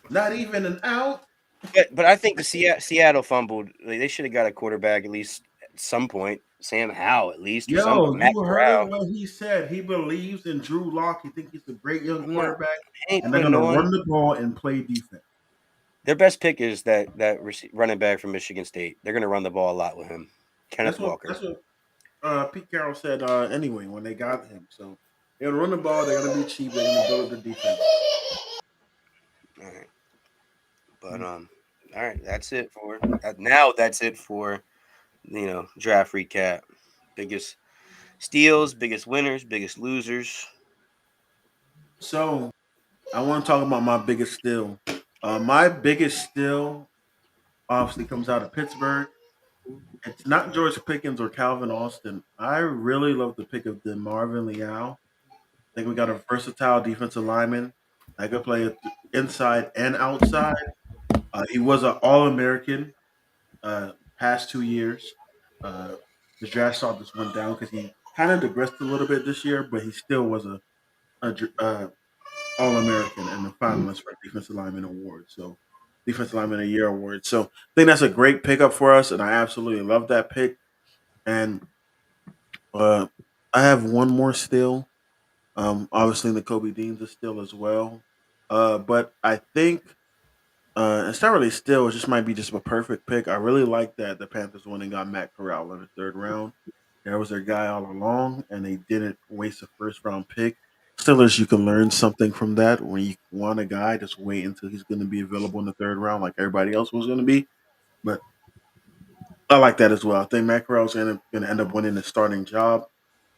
Not even an out. But I think the Seattle fumbled. They should have got a quarterback at least at some point. Sam Howell at least. You heard what he said. He believes in Drew Lock. He thinks he's a great young quarterback, and they're going to run the ball and play defense. Their best pick is that running back from Michigan State. They're going to run the ball a lot with him, Kenneth Walker. That's what Pete Carroll said anyway when they got him. So they're going to run the ball. They're going to be cheap. They're going to build the defense. All right, but all right. That's it for now. That's it for draft recap. Biggest steals, biggest winners, biggest losers. So I want to talk about my biggest steal. My biggest steal obviously comes out of Pittsburgh. It's not George Pickens or Calvin Austin. I really love the pick of DeMarvin Leal. I think we got a versatile defensive lineman. I could play inside and outside. He was an All-American past 2 years. The draft stock just went down because he kind of digressed a little bit this year, but he still was a All-American and a finalist for Defensive Lineman Award. So, Defensive Lineman of the Year award. So, I think that's a great pickup for us, and I absolutely love that pick. And I have one more still. Obviously, the Kobe Dean's a still as well. But I think It's not really still. It just might be just a perfect pick. I really like that the Panthers went and got Matt Corral in the third round. That was their guy all along, and they didn't waste a first round pick. Steelers, you can learn something from that. When you want a guy, just wait until he's going to be available in the third round, like everybody else was going to be. But I like that as well. I think Matt Corral's going to end up winning the starting job,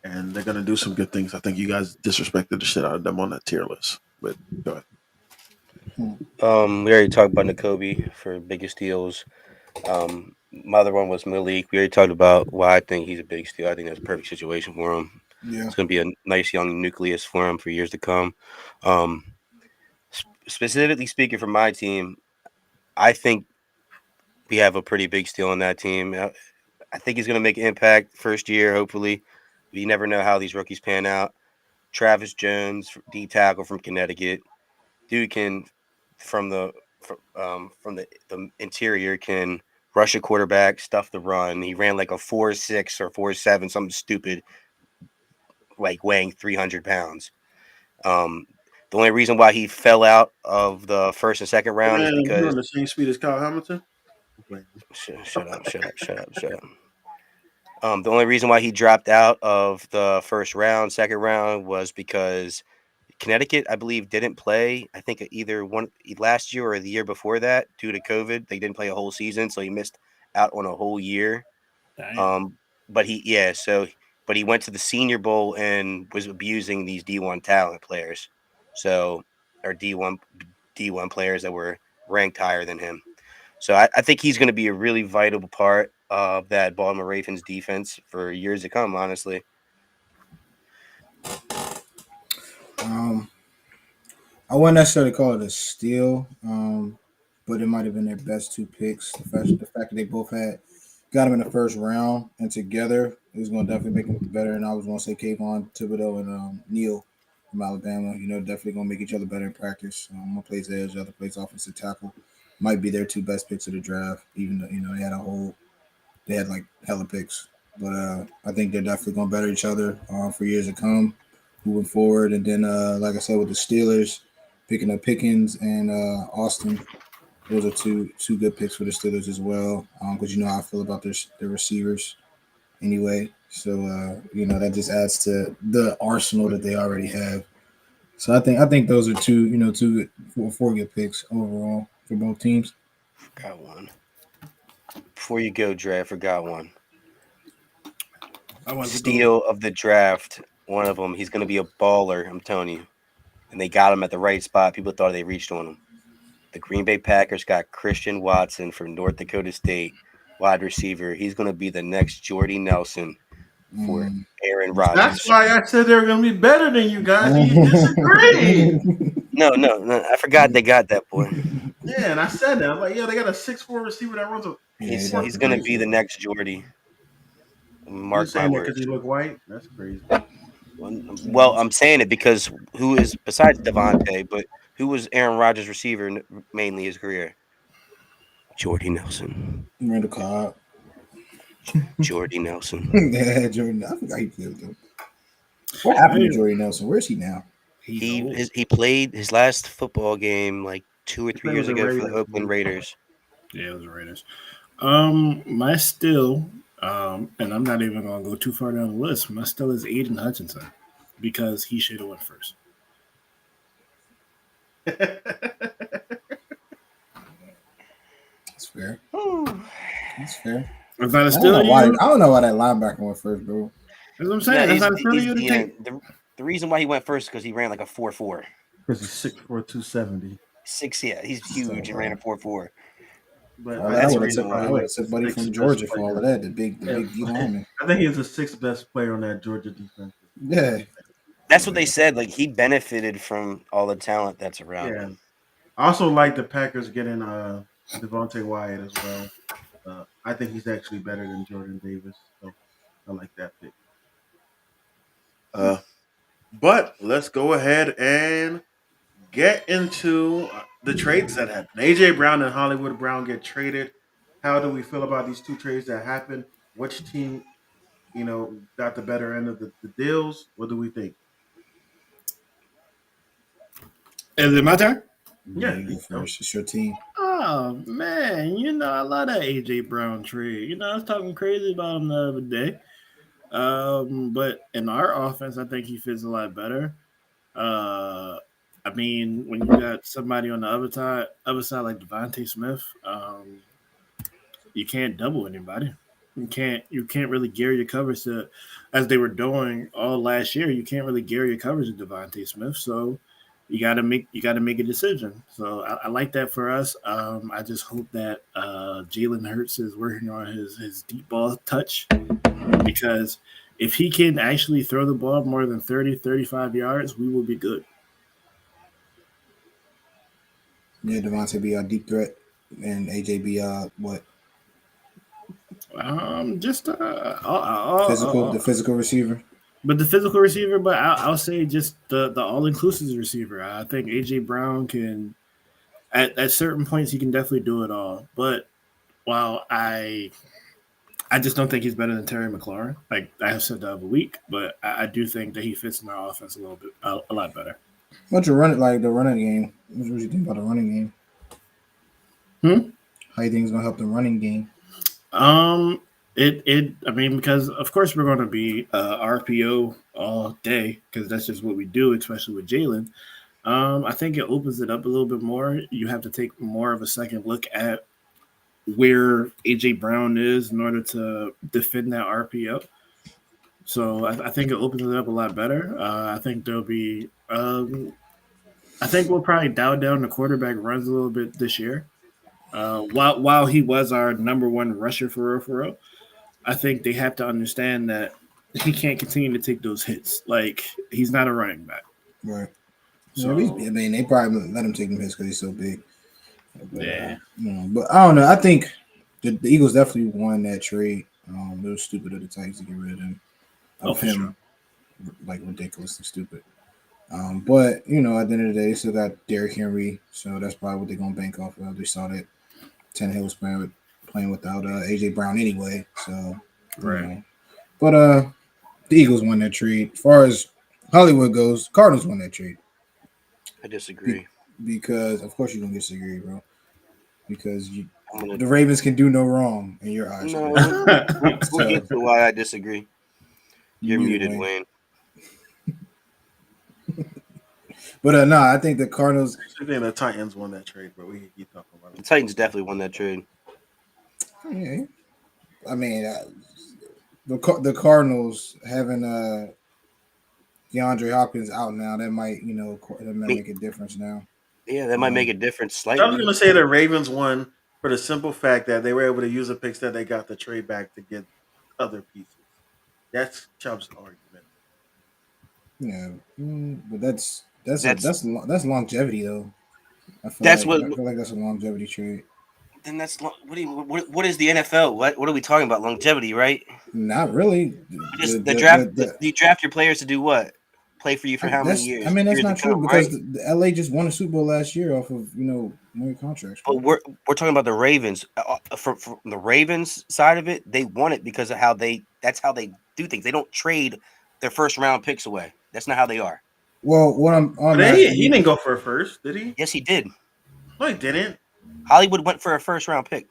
and they're going to do some good things. I think you guys disrespected the shit out of them on that tier list. But go ahead. We already talked about Nakobe for biggest deals. My other one was Malik. We already talked about why I think he's a big steal. I think that's a perfect situation for him. Yeah. It's going to be a nice young nucleus for him for years to come. Um, Specifically speaking for my team, I think we have a pretty big steal on that team. I think he's going to make an impact first year, hopefully. But you never know how these rookies pan out. Travis Jones, D tackle from Connecticut. Dude can from the interior can rush a quarterback, stuff the run. He ran like a 4.6 or 4.7, something stupid, like weighing 300 pounds. Um, the only reason why he fell out of the first and second round is Man, you're because on the same speed as Kyle Hamilton. shut up. The only reason why he dropped out of the first round, second round, was because Connecticut, I believe, didn't play. I think either one last year or the year before that due to COVID. They didn't play a whole season, so he missed out on a whole year. Damn. But he went to the Senior Bowl and was abusing these D1 talent players, so or D1 players that were ranked higher than him. So I think he's going to be a really vital part of that Baltimore Ravens defense for years to come. Honestly, Um, I wouldn't necessarily call it a steal, but it might have been their best two picks. The fact that they both got them in the first round and together is going to definitely make them better. And I was going to say Kayvon Thibodeau and Neal from Alabama. Definitely going to make each other better in practice. One plays edge, the other plays offensive tackle. Might be their two best picks of the draft, even though they had like hella picks. But I think they're definitely going to better each other for years to come, moving forward. And then, like I said, with the Steelers picking up Pickens and Austin, those are two good picks for the Steelers as well. Because you know how I feel about their receivers anyway. So that just adds to the arsenal that they already have. So I think those are four good picks overall for both teams. forgot one. Before you go, Dre, I forgot one. I want to go. Steal of the draft. One of them. He's going to be a baller. I'm telling you. And they got him at the right spot. People thought they reached on him. The Green Bay Packers got Christian Watson from North Dakota State, wide receiver. He's going to be the next Jordy Nelson for Aaron Rodgers. That's why I said they're going to be better than you guys, and you disagree. No. I forgot they got that boy. Yeah, and I said that. I'm like, yeah, they got a 6'4" receiver that runs a. He's going to be the next Jordy. Mark my words. Because he look white? That's crazy. Well, I'm saying it because who is, besides Devontae, but who was Aaron Rodgers' receiver mainly his career? Jordy Nelson. Randall Cobb. Jordy Nelson. Yeah, Jordan. I forgot he played with them. What happened to Jordy Nelson? Where is he now? He played his last football game like 2 or 3 years ago for the Oakland Raiders. Yeah, it was the Raiders. My still, and I'm not even gonna go too far down the list. My still is Aiden Hutchinson because he should have went first. That's fair. That's fair. It's not a steal. I don't know why that linebacker went first, bro. That's what I'm saying. That's not a steal you to take. The reason why he went first is because he ran like a 4.4. Because he's 6'4", 270. He's huge and ran a 4.4. But that's the reason why I would have said buddy from Georgia for all of that. The big D lineman. I think he's the sixth best player on that Georgia defense. Yeah. That's what they said. Like, he benefited from all the talent that's around him. I also like the Packers getting Devontae Wyatt as well. I think he's actually better than Jordan Davis. So I like that pick. But let's go ahead and get into the trades that happened. AJ Brown and Hollywood Brown get traded. How do we feel about these two trades that happened? Which team, got the better end of the deals? What do we think? Is it my turn? Yeah, you go first. It's your team. Oh man, I love that AJ Brown trade. I was talking crazy about him the other day. But in our offense, I think he fits a lot better. Uh, I mean, when you got somebody on the other side like Devontae Smith, you can't double anybody. You can't really gear your coverage to, as they were doing all last year. You can't really gear your coverage to Devontae Smith. So you got to make a decision. So I like that for us. I just hope that Jalen Hurts is working on his deep ball touch, because if he can actually throw the ball more than 30, 35 yards, we will be good. Yeah, Devontae be a deep threat, and AJ be what Just the physical receiver. but the physical receiver. But I'll say just the all inclusive receiver. I think AJ Brown can at certain points he can definitely do it all. But while I just don't think he's better than Terry McLaurin. Like I have said the other week, but I do think that he fits in our offense a little bit, a lot better. What's your run like the running game? What you think about the running game? How you think it's gonna help the running game? Um, I mean, because of course we're going to be RPO all day because that's just what we do, especially with Jalen. I think it opens it up a little bit more. You have to take more of a second look at where AJ Brown is in order to defend that RPO. So I think it opens it up a lot better. I think there'll be. I think we'll probably dial down the quarterback runs a little bit this year. While he was our number one rusher for real, I think they have to understand that he can't continue to take those hits. Like he's not a running back. Right. So Yeah, I mean, they probably let him take them hits because he's so big. But, yeah. But I don't know. I think the Eagles definitely won that trade. It was stupid of the Titans to get rid of him. For sure. Like ridiculously stupid. But at the end of the day, they still got Derrick Henry, so that's probably what they're gonna bank off of. They saw that Tannehill was playing without AJ Brown anyway. So Right. But the Eagles won that trade. As far as Hollywood goes, Cardinals won that trade. I disagree. Because of course you're gonna disagree, bro. Because the Ravens can do no wrong in your eyes. No, we'll get to why I disagree. You're muted, Wayne. But no, I think the Cardinals. I think the Titans won that trade, but we can keep talking about it. The Titans definitely won that trade. Yeah, I mean, the Cardinals having DeAndre Hopkins out now, that might make a difference now. Yeah, that might make a difference slightly. I was going to say the Ravens won for the simple fact that they were able to use the picks that they got the trade back to get other pieces. That's Chubb's argument. Yeah, but that's longevity though. I feel like that's a longevity trade. Then that's what is the NFL? What are we talking about? Longevity, right? Not really. The draft. You draft your players to do what? Play for you for how many years? I mean, that's not true because the LA just won a Super Bowl last year off of money contracts. But we're talking about the Ravens. From the Ravens side of it, they won it because of that's how they do things. They don't trade their first round picks away. That's not how they are. Well, what I'm on he didn't go for a first, did he? Yes, he did. No, he didn't. Hollywood went for a first round pick.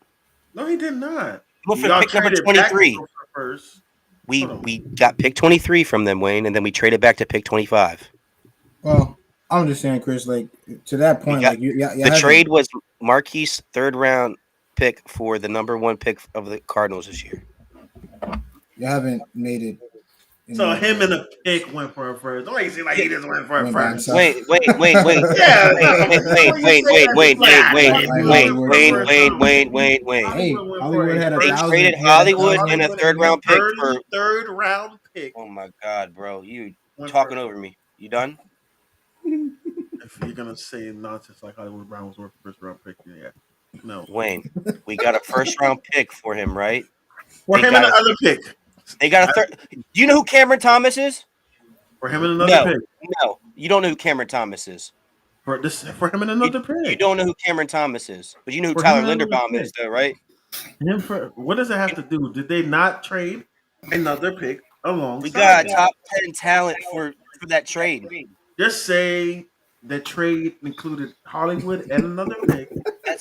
No, he did not. He went for pick number 23. First. We got pick 23 from them, Wayne, and then we traded back to pick 25. Well, I'm just saying, Chris, like to that point, the trade was Marquise third round pick for the number one pick of the Cardinals this year. You haven't made it. So him and the pick went for a first. Don't you say like he just went for a first? Wait. Yeah, Wait. Hey, Hollywood had they traded Hollywood and a third round pick for third round pick. Oh my God, bro, you talking over me? You done? If you're gonna say nonsense like Hollywood Brown was worth first round pick, yeah. No, Wayne, we got a first round pick for him, right? For him and another pick. They got a third. Do you know who Cameron Thomas is? For him and another pick. No, you don't know who Cameron Thomas is. For him and another pick. You don't know who Cameron Thomas is, but you know who Tyler Linderbaum is, though, right? What does it have to do? Did they not trade another pick alongside? We got top 10 talent for that trade. Just say the trade included Hollywood and another pick.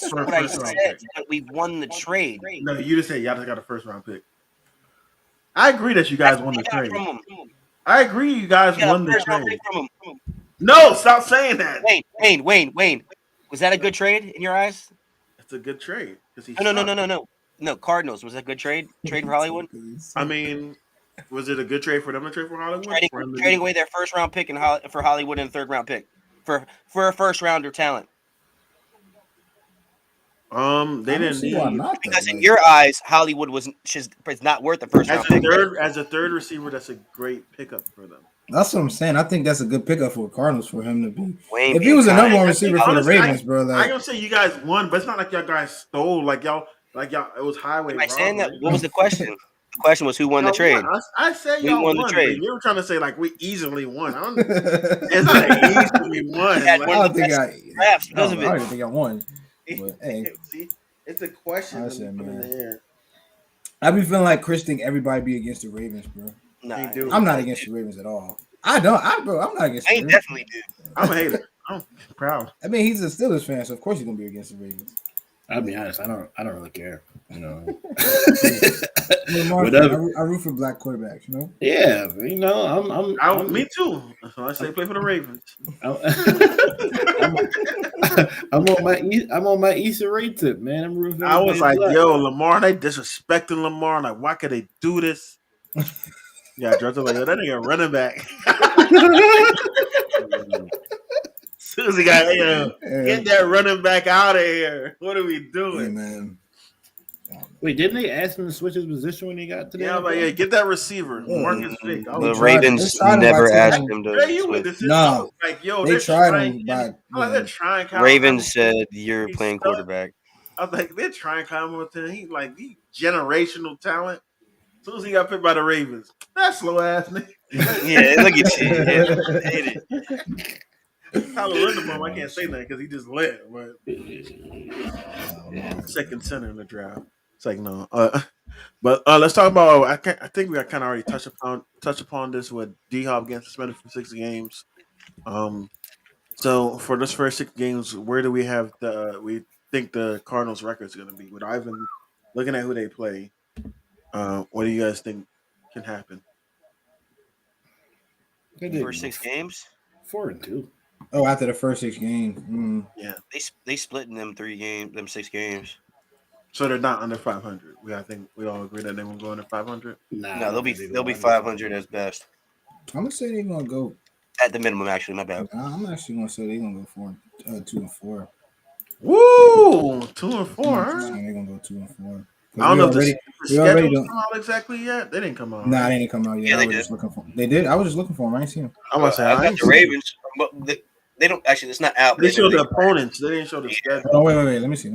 That's what I said. But we won the trade. No, you just said y'all just got a first round pick. I agree that you guys won the trade. I agree you guys won the trade. No, stop saying that. Wayne. Was that a good trade in your eyes? It's a good trade because he. No. Cardinals, was that a good trade? Trade for Hollywood? I mean, was it a good trade for them to trade for Hollywood? Trading away their first round pick for Hollywood and third round pick for a first rounder talent. They didn't need not, because in your eyes, Hollywood is not worth the first round pick. As a third receiver, that's a great pickup for them. That's what I'm saying. I think that's a good pickup for Cardinals for him to be. If he was a number one receiver for the Ravens, bro, like, I gonna say you guys won, but it's not like y'all guys stole. Like y'all, it was highway. Am I saying that? What was the question? The question was who won the trade. I said y'all won the trade. You were trying to say like we easily won. It's not easily won. I don't think I won. But, hey, see, it's a question. I be feeling like Chris think everybody be against the Ravens, bro. Nah, I'm not against the Ravens at all. I'm not against. I definitely do. I'm a hater. I'm proud. I mean, he's a Steelers fan, so of course he's gonna be against the Ravens. I'll be honest. I don't really care. You know. I root for black quarterbacks. You know. Yeah, you know. I'm me too. So I say play for the Ravens. I'm on my Issa Rae tip, man. I'm rooting. I was like, yo, Lamar, they disrespecting Lamar. Like, why could they do this? Yeah, George was like, yo, that nigga running back. As soon as he got get that running back out of here. What are we doing? Hey, man. Wait, didn't they ask him to switch his position when he got to the Yeah, but get that receiver. Marcus Vick. The Ravens never asked him to switch. No, like, yo, they tried him. They're trying. Ravens said you're playing quarterback. I was like, they're trying Kyle with him. He's like the generational talent. As soon as he got picked by the Ravens, that slow ass nigga. Yeah, look at you. Tyler Linderbaum, I can't say that because he just lit. But second center in the draft. It's like no. But let's talk about. I think we kind of already touched upon this with D-Hop getting suspended for 6 games. So for this first 6 games, where do we have we think the Cardinals' record is going to be? With Ivan looking at who they play, what do you guys think can happen? First 6 games, 4-2. Oh, after the first 6 games, yeah, they split in them 6 games. So they're not under 500. I think we all agree that they won't go under 500. No, they'll be 500 as best. I'm gonna say they're gonna go at the minimum. Actually, my bad. I'm actually gonna say they're gonna go 2-4. Woo, 2-4. They're gonna go 2-4. I don't know if the schedule come out exactly yet. They didn't come out. Nah, they didn't come out yet. Yeah, they did. They did. I was just looking for them. I ain't seen them. I'm gonna say I got the Ravens, but they don't actually. It's not out. They showed the opponents. They didn't show the schedule. Oh wait. Let me see.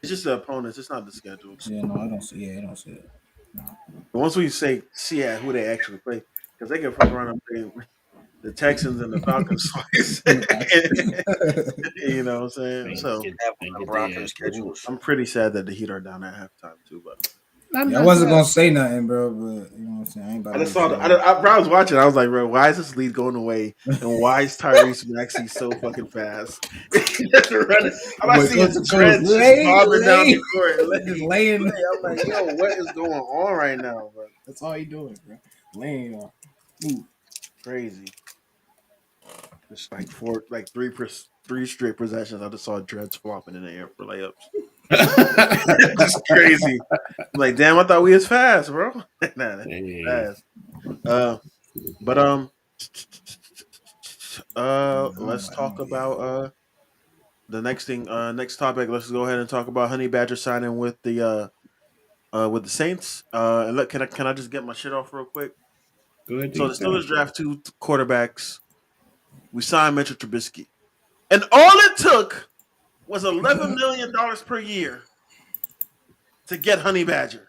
It's just the opponents. It's not the schedules. Yeah, no, I don't see. Yeah, I don't see it. No. But once we see who they actually play, because they can fuck around and play the Texans and the Falcons twice. You know what I'm saying? So I'm pretty sad that the Heat are down at halftime too. But I wasn't gonna say nothing, bro. But you know what I'm saying. I just saw. I was watching. I was like, bro, why is this lead going away? And why is Tyrese Maxey so fucking fast? I'm not seeing dreads bobbing down the court, just laying. I'm like, yo, what is going on right now, bro? That's all he doing, bro. Laying. Crazy. Just like three straight possessions. I just saw dreads flopping in the air for layups. That's crazy. I'm like, damn, I thought we was fast, bro. Nah, that's fast. Let's talk about the next thing. Next topic. Let's go ahead and talk about Honey Badger signing with the Saints. And look, can I just get my shit off real quick? Go ahead. So the Steelers draft 2 quarterbacks. We signed Mitchell Trubisky, and all it took was $11 million per year to get Honey Badger.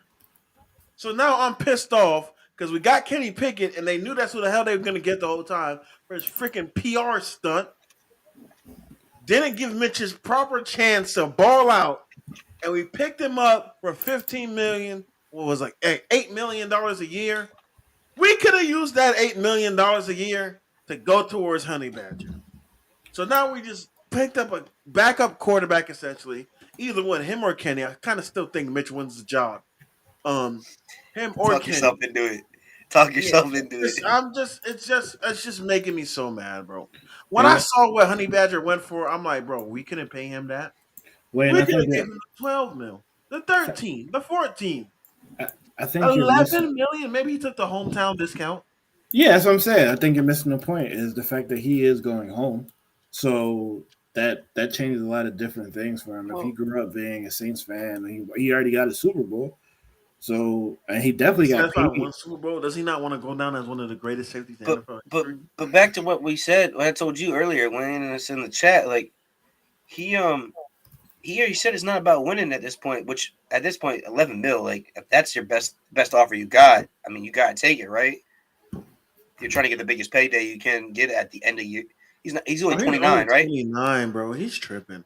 So now I'm pissed off because we got Kenny Pickett, and they knew that's who the hell they were going to get the whole time for his freaking PR stunt. Didn't give Mitch his proper chance to ball out, and we picked him up for $15 million. What was like $8 million a year? We could have used that $8 million a year to go towards Honey Badger. So now we just picked up a backup quarterback, essentially, either one, him or Kenny. I kind of still think Mitch wins the job. Him or Talk Kenny. yourself into it. Talk yourself into it. It's just making me so mad, bro. When I saw what Honey Badger went for, I'm like, bro, we couldn't pay him that. Wayne, We I could think have gave him the 12 mil, the 13, the 14, I think you're missing. 11 million. Maybe he took the hometown discount. Yeah, that's what I'm saying. I think you're missing the point. Is the fact that he is going home, so that changes a lot of different things for him. If he grew up being a Saints fan, he already got a Super Bowl, so and he definitely got paid. One Super Bowl. Does he not want to go down as one of the greatest safeties in NFL history? But back to what we said, what I told you earlier, Wayne, and it's in the chat. Like he said it's not about winning at this point. Which at this point, 11 mil. Like if that's your best offer you got, I mean, you got to take it, right? You're trying to get the biggest payday you can get at the end of year. He's only 29, right? 29, bro. He's tripping.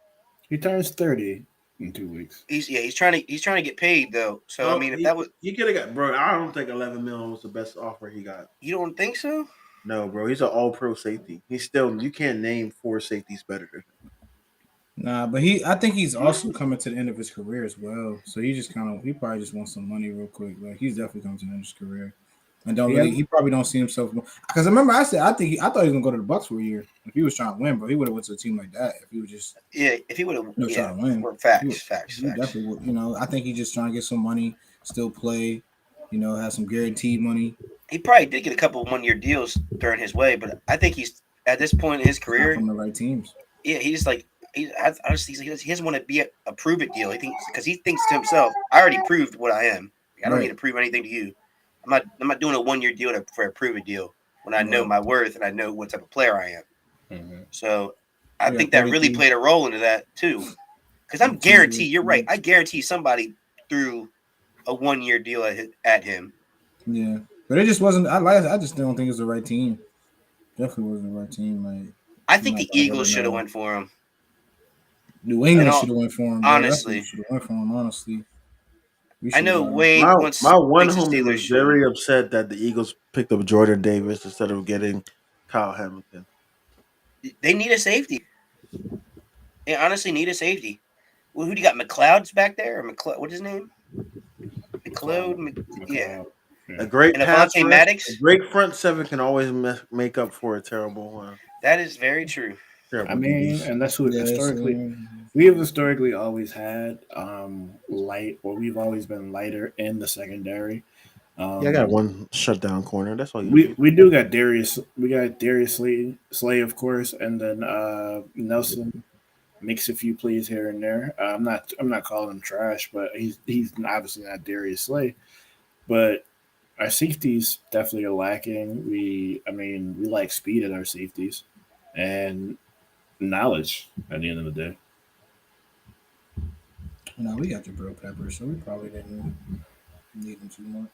He turns 30 in 2 weeks. He's trying to get paid though. So No, I mean, if that was he could have got, bro. I don't think 11 million was the best offer he got. You don't think so? No, bro. He's an all-pro safety. He's still. You can't name 4 safeties better than him. Nah, but I think he's also coming to the end of his career as well. So he probably just wants some money real quick. Like he's definitely coming to the end of his career, and he probably don't see himself. Because remember I said I thought he was gonna go to the Bucks for a year if he was trying to win, bro. He would have went to a team like that if he was just if he would have trying to win. Facts. He definitely would. I think he's just trying to get some money, still play, have some guaranteed money. He probably did get a couple of 1-year deals during his way, but I think he's at this point in his career from the right teams. Yeah, he's like. He doesn't want to be a prove it deal. Because he thinks to himself, I already proved what I am. I don't need to prove anything to you. I'm not doing a 1-year deal for a prove it deal when I know my worth and I know what type of player I am. Mm-hmm. So I think that really played a role into that too. Because I'm guaranteed, you're right. I guarantee somebody threw a 1-year deal at him. Yeah, but it just wasn't. I just don't think it's the right team. Definitely wasn't the right team. Like I think the Eagles should have went for him. New England should have went for him. Bro. Honestly, should have went for him. Honestly, I know Wayne. My one homie was very upset that the Eagles picked up Jordan Davis instead of getting Kyle Hamilton. They need a safety. They honestly need a safety. Well, who do you got? McLeod's back there, or what is his name? McLeod. Yeah. A great pass rush, a great front seven can always make up for a terrible one. That is very true. I mean, and that's what historically we have historically always had light, or we've always been lighter in the secondary. I got one shutdown corner. That's all we do got Darius. We got Darius Slay, of course, and then Nelson makes a few plays here and there. I'm not calling him trash, but he's obviously not Darius Slay. But our safeties definitely are lacking. We like speed at our safeties and knowledge at the end of the day. No, we got Jabril Pepper, so we probably didn't need him too much.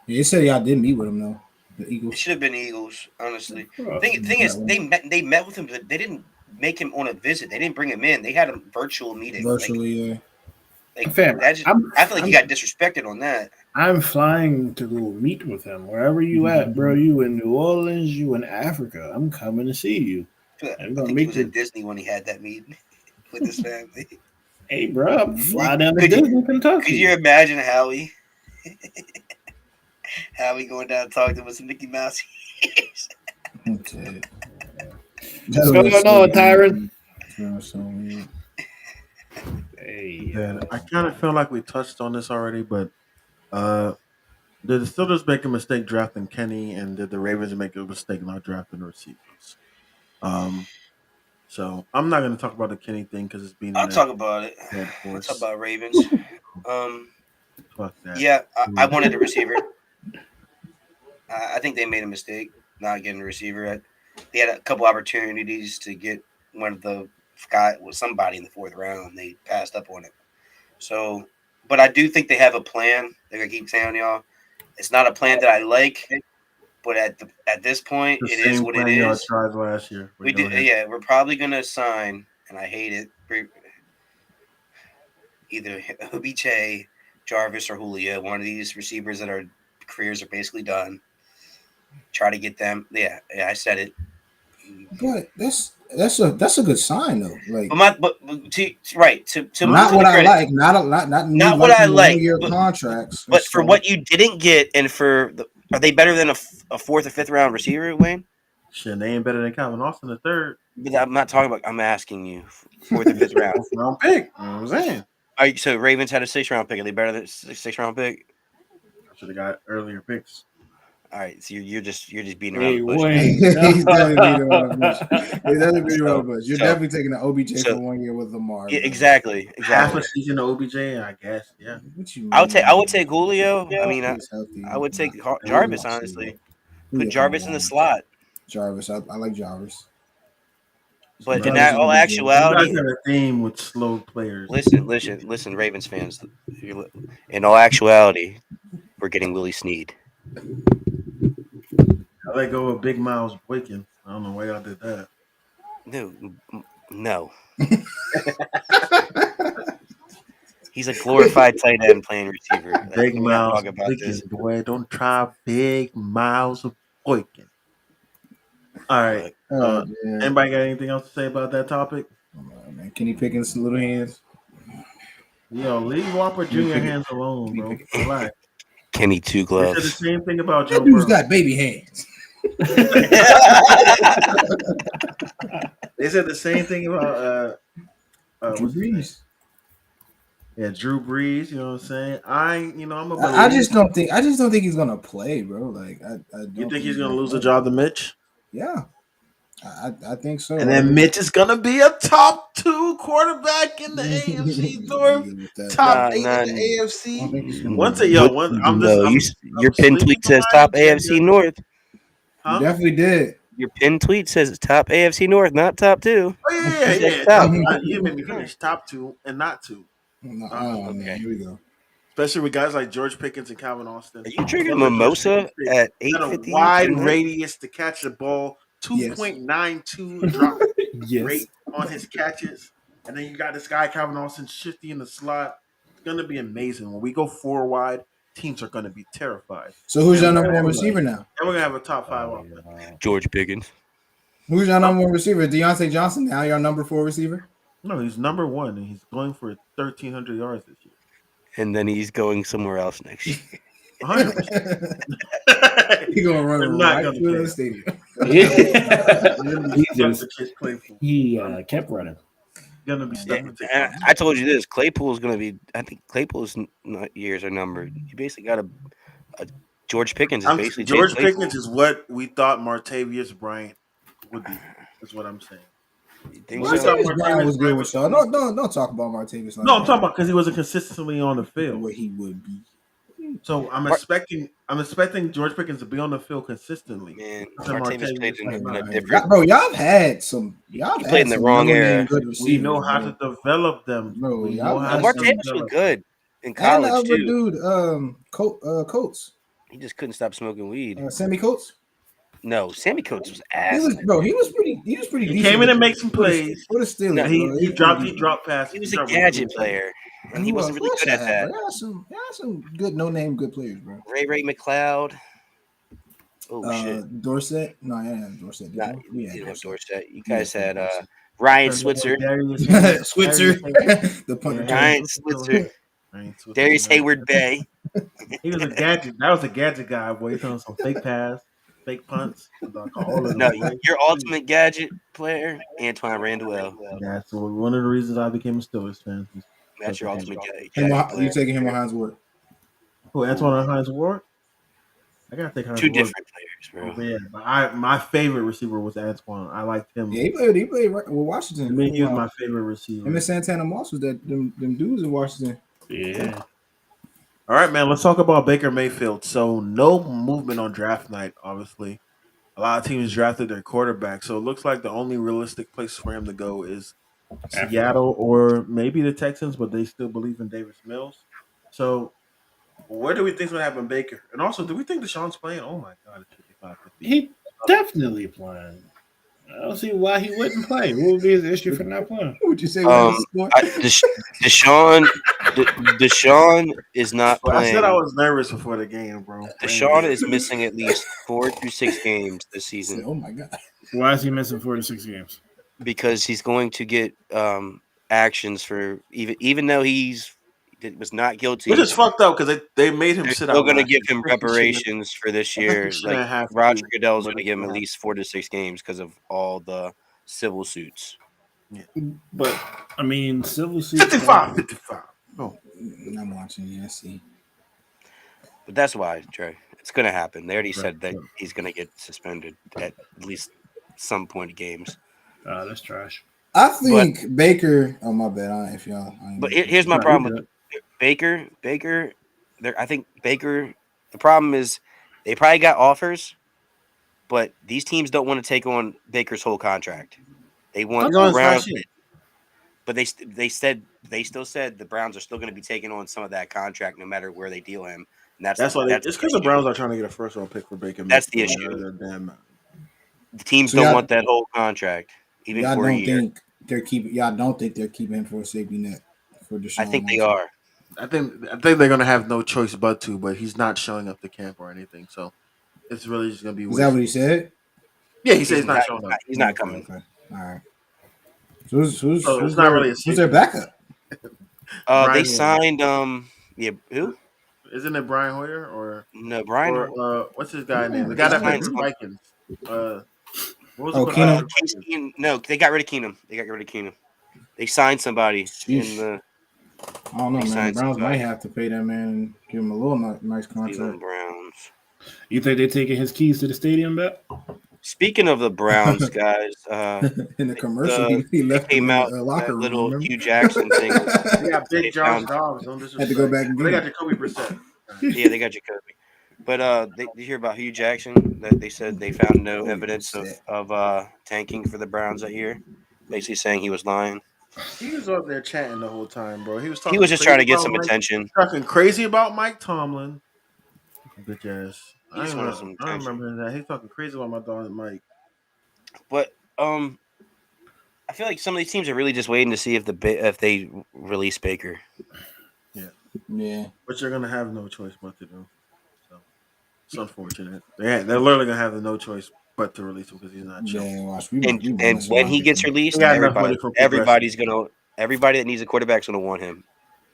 Yeah, they said y'all did meet with him though. The Eagles. It should have been Eagles, honestly. Thing is, they met with him, but they didn't make him on a visit. They didn't bring him in. They had a virtual meeting. Yeah. I feel like he got disrespected on that. I'm flying to go meet with him wherever you at, bro. You in New Orleans, you in Africa. I'm coming to see you. I think he was at Disney when he had that meeting with his family. Hey, bro, I'm flying down to Disney, Kentucky. Could you imagine Howie going down and talking with some Mickey Mouse ears? Okay. What's going on, Tyron? Hey, I kind of feel like we touched on this already, but did the Steelers make a mistake drafting Kenny, and did the Ravens make a mistake not drafting receivers? So I'm not going to talk about the Kenny thing because it's been. I'll talk about it. I'll talk about Ravens. Fuck that. Yeah, I wanted a receiver. I think they made a mistake not getting a receiver. They had a couple opportunities to get somebody in the 4th round. They passed up on it. So, but I do think they have a plan. Like I keep saying, y'all, it's not a plan that I like. But at this point, it is what it is. Tried last year. We did, yeah. We're probably gonna sign, and I hate it. Either OBJ, Jarvis, or Julio. One of these receivers that our careers are basically done. Try to get them. Yeah, I said it. But That's a good sign though. Like, not what I like, not what I like. 1 year contracts. But for what you didn't get, and are they better than a fourth or fifth round receiver, Wayne? Shit, they ain't better than Calvin Austin the third. But I'm not talking about. I'm asking you, fourth or fifth round. Round pick. You know what I'm saying. All right, so Ravens had a 6th round pick. Are they better than a 6th round pick? I should have got earlier picks. All right, so you're just beating around the bush. He's definitely beating around the bush. He's definitely beating around the bush. You're definitely taking the OBJ for 1 year with Lamar. Yeah, exactly. Half a season of OBJ, I guess. Yeah. What you mean? I would take Julio. I mean, I would take Jarvis. Honestly, put Jarvis in the slot. Jarvis, I like Jarvis. But in all actuality, you guys have a theme with slow players. Listen, Ravens fans. In all actuality, we're getting Willie Snead. I let go of Big Miles Boykin. I don't know why y'all did that. No. He's a glorified tight end playing receiver. Big Miles Boykin, boy. Don't try Big Miles Boykin. All right. Anybody got anything else to say about that topic? Man. Kenny Pickens' little hands. Yo, leave Whopper Jr. hands alone, bro. Relax. Kenny 2 gloves. They said the same thing about Joe That dude's got baby hands. They said the same thing about Drew Brees. Yeah, Drew Brees. You know what I'm saying? I'm a. I just don't think he's gonna play, bro. Like, I don't. You think he's gonna lose the job to Mitch? Yeah, I think so. And then Mitch is gonna be a top 2 quarterback in the AFC North, top 8 in the AFC. Your pin tweet says top AFC North. Huh? You definitely did. Your pin tweet says top AFC North, not top 2. Oh yeah. You made me finish top 2 and not 2. Okay, man, here we go. Especially with guys like George Pickens and Calvin Austin. Are you drinking mimosa at 8:50? A wide radius to catch the ball, 2.92 drop rate on his catches, and then you got this guy Calvin Austin shifty in the slot. It's gonna be amazing when we go 4 wide. Teams are gonna be terrified. So who's your number 1 receiver now? And we're gonna have a top 5 offense. George Pickens. Who's your number 1 receiver? Deontay Johnson now your number 4 receiver? No, he's number 1, and he's going for 1,300 yards this year. And then he's going somewhere else next year. 100%. He's gonna run right through the stadium. He kept running. Gonna be I told you this. Claypool's gonna be. I think Claypool's years are numbered. You basically got a George Pickens is basically George Pickens is what we thought Martavius Bryant would be. That's what I'm saying. Martavius Bryant was good with y'all. Don't talk about Martavius. No, I'm talking about because he wasn't consistently on the field. Where he would be. So I'm expecting George Pickens to be on the field consistently. Man, Martavius played in a different. Bro, y'all have played in the wrong era. We know how to develop them. Bro, Martavius was good in college and the other too. Dude, Coates. He just couldn't stop smoking weed. Sammy Coates. No, Sammy Coates was ass. He was pretty. He came in and made some plays. For the Steelers, no, he dropped passes. He was a gadget player. And he wasn't really good at that. There are some good no-name good players, bro. Ray McLeod. Oh shit. Dorset? No, I didn't have Dorset. We didn't have Dorset. You guys had Ryan Switzer. Switzer. The punter. Ryan Switzer. Darius Hayward Bay. He was a gadget. That was a gadget guy, boy. He's throwing some fake pass, fake punts. No, your ultimate gadget player, Antoine Randall. That's one of the reasons I became a Steelers fan. That's your ultimate gadget. You taking him on Hines Ward? Who, Antoine Hines Ward? I gotta take Hines Two Ward. different players, bro. Yeah, but my favorite receiver was Antoine. I liked him. Yeah, he played with Washington. I mean, he was my favorite receiver. Him and Santana Moss was them dudes in Washington. Yeah. All right, man. Let's talk about Baker Mayfield. So no movement on draft night, obviously. A lot of teams drafted their quarterback, so it looks like the only realistic place for him to go is Seattle or maybe the Texans, but they still believe in Davis Mills. So where do we think is going to happen, Baker? And also, do we think Deshaun's playing? Oh, my God. It's 55-50. He definitely playing. I don't see why he wouldn't play. What would be his issue for not playing? What would you say? Deshaun is not playing. I said I was nervous before the game, bro. Deshaun is missing at least 4 through 6 games this season. Oh, my God. Why is he missing 4 to 6 games? because he's going to get actions for even though was not guilty. Which is fucked up because they made him sit out. They're going to give him reparations for this year. Like Roger Goodell is going to give him at least 4 to 6 games because of all the civil suits. Yeah. But I mean, civil suits. 55. Oh, I'm watching. Yeah, I see. But that's why, Trey. It's going to happen. They already said that he's going to get suspended at least some point of games. That's trash. I think Baker. Oh my bad. If y'all. But here's my problem with Baker. I think Baker. The problem is they probably got offers, but these teams don't want to take on Baker's whole contract. They want the Browns. But they still said the Browns are still going to be taking on some of that contract no matter where they deal him. And that's why it's because the Browns are trying to get a first round pick for Baker. That's the issue. The teams don't want that whole contract, even for a year. Y'all don't think they're keeping him for a safety net for Deshaun? I think they are. I think they're going to have no choice but he's not showing up to camp or anything. So it's really just going to be. Is that what he said? Yeah, he said he's not showing up. He's not coming. Okay. All right. So who's not really who's their backup? They signed who? Isn't it Brian Hoyer or no Brian? Or what's his guy name? The guy that played the Vikings. What was Keenum? No, they got rid of Keenum. They signed somebody in the. I don't know, man. The Browns might have to pay that man and give him a little nice contract. Browns. You think they're taking his keys to the stadium back? Speaking of the Browns, guys, in the commercial he left came out locker room. Little Hugh Jackson thing. They got big Josh Dobbs. Had to go back. They got Jacoby Brissett. Yeah, they got Jacoby. But did you hear about Hugh Jackson? That they said they found no evidence of tanking for the Browns that year. Basically saying he was lying. He was up there chatting the whole time, bro. He was just trying to get some attention. Talking crazy about Mike Tomlin. Bitch ass. I remember that. He's talking crazy about my dog Mike. But I feel like some of these teams are really just waiting to see if they release Baker. Yeah. But you're gonna have no choice but to do. So it's unfortunate. They're literally gonna have no choice but to release him because he's not chill. Yeah, and when he gets released, everybody that needs a quarterback is gonna want him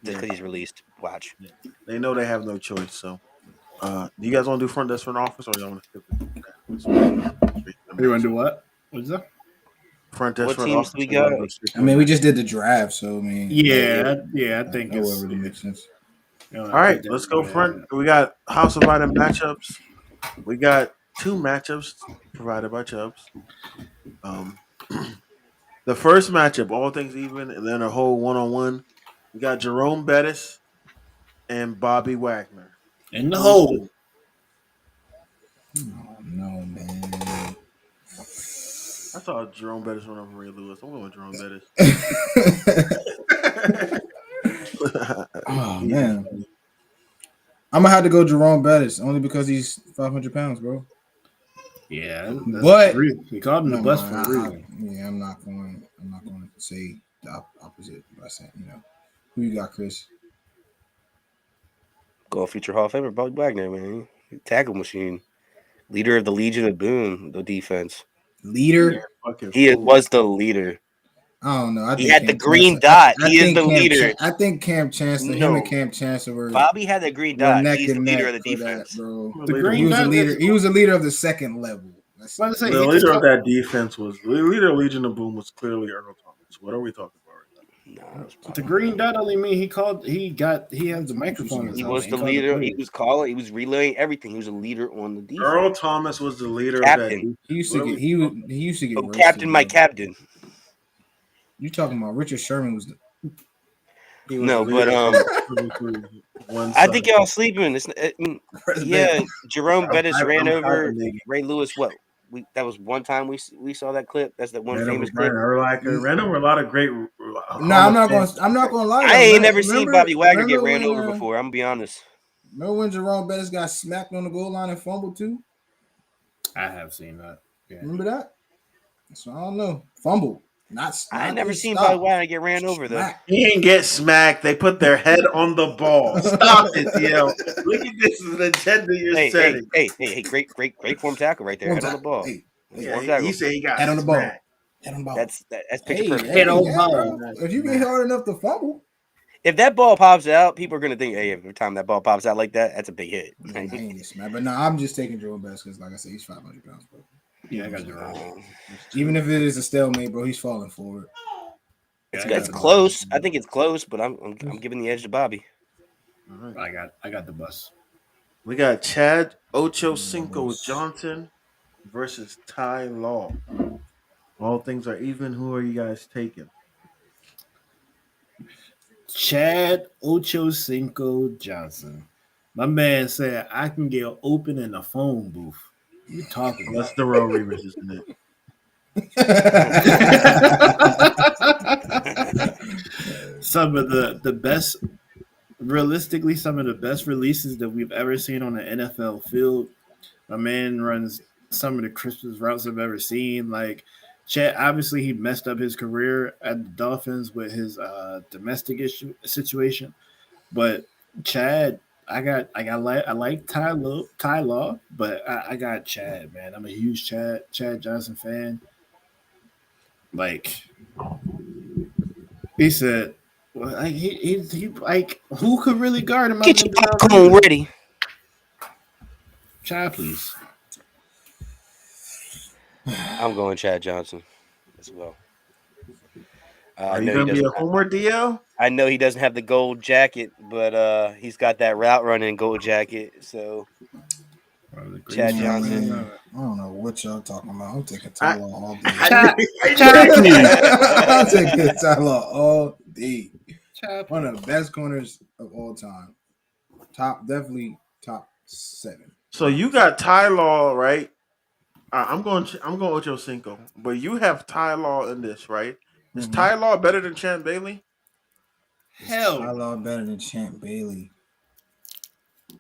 just because he's released. Watch. Yeah. They know they have no choice. So, do you guys want to do front desk front office or do you want to skip it? You want to do what? What is that? Front desk front office. We got? I mean, we just did the draft, so I mean. Yeah, I think it really makes sense. All right, let's go front. We got house invited matchups. We got 2 matchups provided by Chubbs. The first matchup, all things even, and then a whole 1-on-1. We got Jerome Bettis and Bobby Wagner. In the hole. Oh, no, man. I saw Jerome Bettis run over Ray Lewis. I'm going with Jerome Bettis. Oh, man. I'm going to have to go Jerome Bettis only because he's 500 pounds, bro. Yeah, but he called him the bus for a reason. Yeah, I'm not going to say the opposite by saying, who you got, Chris? Go future Hall of Famer Bobby Wagner, man. Tackle machine, leader of the Legion of Boom, the defense. Leader? He was the leader. I don't know. He had the green dot. He is the leader. I think Cam Chancellor, him and Cam Chancellor were. Bobby had the green dot. He's the leader of the defense, bro. The green dot. He was a leader of the second level. The leader of that defense was the leader of Legion of Boom was clearly Earl Thomas. What are we talking about right now? The green dot only mean he has the microphone. He was the leader. He was calling. He was relaying everything. He was a leader on the defense. Earl Thomas was the leader of that defense. He used to get roasted, captain, my captain. You talking about Richard Sherman was the no, but I think y'all sleeping. Jerome Bettis ran over Ray Lewis. What? That was one time we saw that clip. That's that one famous clip. Ran over a lot of great. No, I'm not going to lie. I ain't never seen Bobby Wagner get ran over before. I'm gonna be honest. Remember when Jerome Bettis got smacked on the goal line and fumbled too? I have seen that. Yeah. Remember that? So I don't know. Fumbled. I never seen Bobby Wagner get ran over though. He didn't get smacked. They put their head on the ball. Stop it, yo. Look at this agenda you're setting. Hey, great form tackle right there. Head on the ball. He said he got head on the ball. That's picture perfect. If you get hard enough to fumble. If that ball pops out, people are gonna think, "Hey, every time that ball pops out like that, that's a big hit." But no, I'm just taking Joe Best because, like I said, he's 500 pounds, bro. Yeah, I got Joe. Even if it is a stalemate, bro, he's falling forward. It's close. I think it's close, but I'm giving the edge to Bobby. All right. I got the bus. We got Chad Ochocinco Johnson versus Ty Law. All things are even. Who are you guys taking? Chad Ochocinco Johnson. My man said I can get open in a phone booth. You talking? That's the Darrell Reavers, isn't it? Some of the best, realistically, some of the best releases that we've ever seen on the NFL field. My man runs some of the crispest routes I've ever seen. Like Chad, obviously he messed up his career at the Dolphins with his domestic situation, but Chad, I like Ty Law, but I got Chad, man. I'm a huge Chad Johnson fan. Like he said, well, like he like who could really guard him? Get your popcorn ready. Chad, please. I'm going Chad Johnson as well. Are you gonna be a homer, DL? I know he doesn't have the gold jacket, but he's got that route running gold jacket. So Chad Johnson. I don't know what y'all talking about. I'm taking Ty Law all day. I'm taking Ty Law all day. One of the best corners of all time. Definitely top 7. So you got Ty Law, right? I'm going Ochocinco, but you have Ty Law in this, right? Is Ty Law better than Champ Bailey? Hell, Ty Law better than Champ Bailey.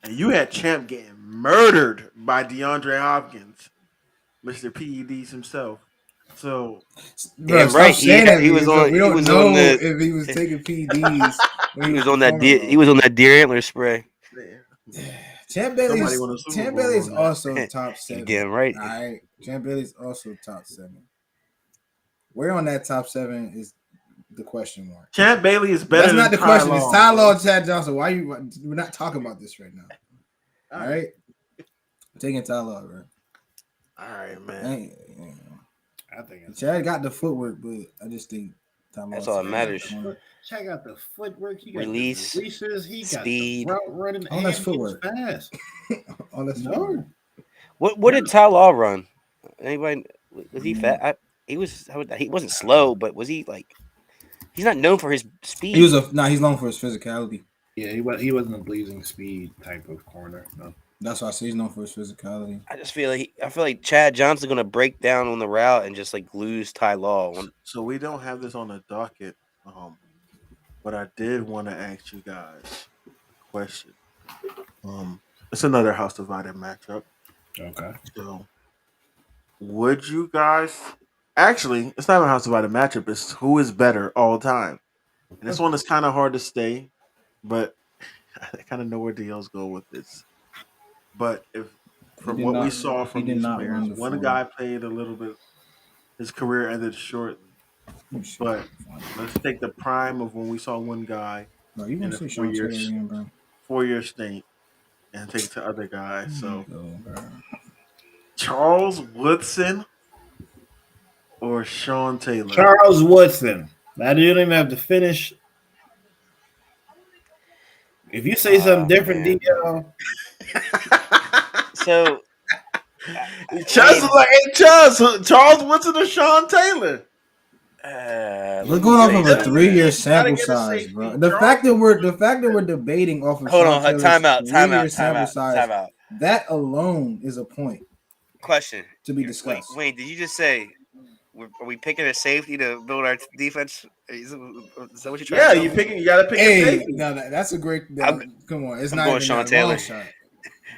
And you had Champ getting murdered by DeAndre Hopkins, Mr. PEDs himself. So, damn right, he was on. We don't know if he was taking PEDs. He was on that deer. He was on that deer antler spray. Champ Bailey is also top 7. Damn right. All right, Champ Bailey is also top 7. Where on that top 7 is the question mark? Champ Bailey is better. That's not the question. It's Ty Law and Chad Johnson. Why we're not talking about this right now? All right, taking Ty Law, bro. All right, man. I think Chad got the footwork, but I just think that's all that matters. Chad got the footwork. He got release, the releases. He speed, got the route running. All that's footwork. Fast. All that's footwork. What did Ty Law run? Anybody? Was he fat? He wasn't slow, but was he like? He's not known for his speed. He's known for his physicality. Yeah, he wasn't a blazing speed type of corner. No. That's why I say he's known for his physicality. I just feel like Chad Johnson's gonna break down on the route and just like lose Ty Law. So we don't have this on the docket, but I did want to ask you guys a question. It's another house divided matchup. Okay. So, would you guys actually? It's not a house divided matchup. It's who is better all time. And this one is kind of hard to stay, but I kind of know where DL's go with this. But if from what we saw from these players, one guy played a little bit. His career ended shortly. But let's take the prime of when we saw one guy in a 4-year stint and take it to other guys. So Charles Woodson or Sean Taylor? Charles Woodson. Now you don't even have to finish. If you say something different, DL. So Charles Woodson or Sean Taylor? We're going off of a 3-year sample size, bro. The fact that we're debating off of time out. That alone is a point. Question to be discussed. Wait, did you just say? Are we picking a safety to build our defense? Is that what you're trying to say? You got to pick a safety. No, that's a great. Come on, it's I'm not going even Sean that Taylor. long shot.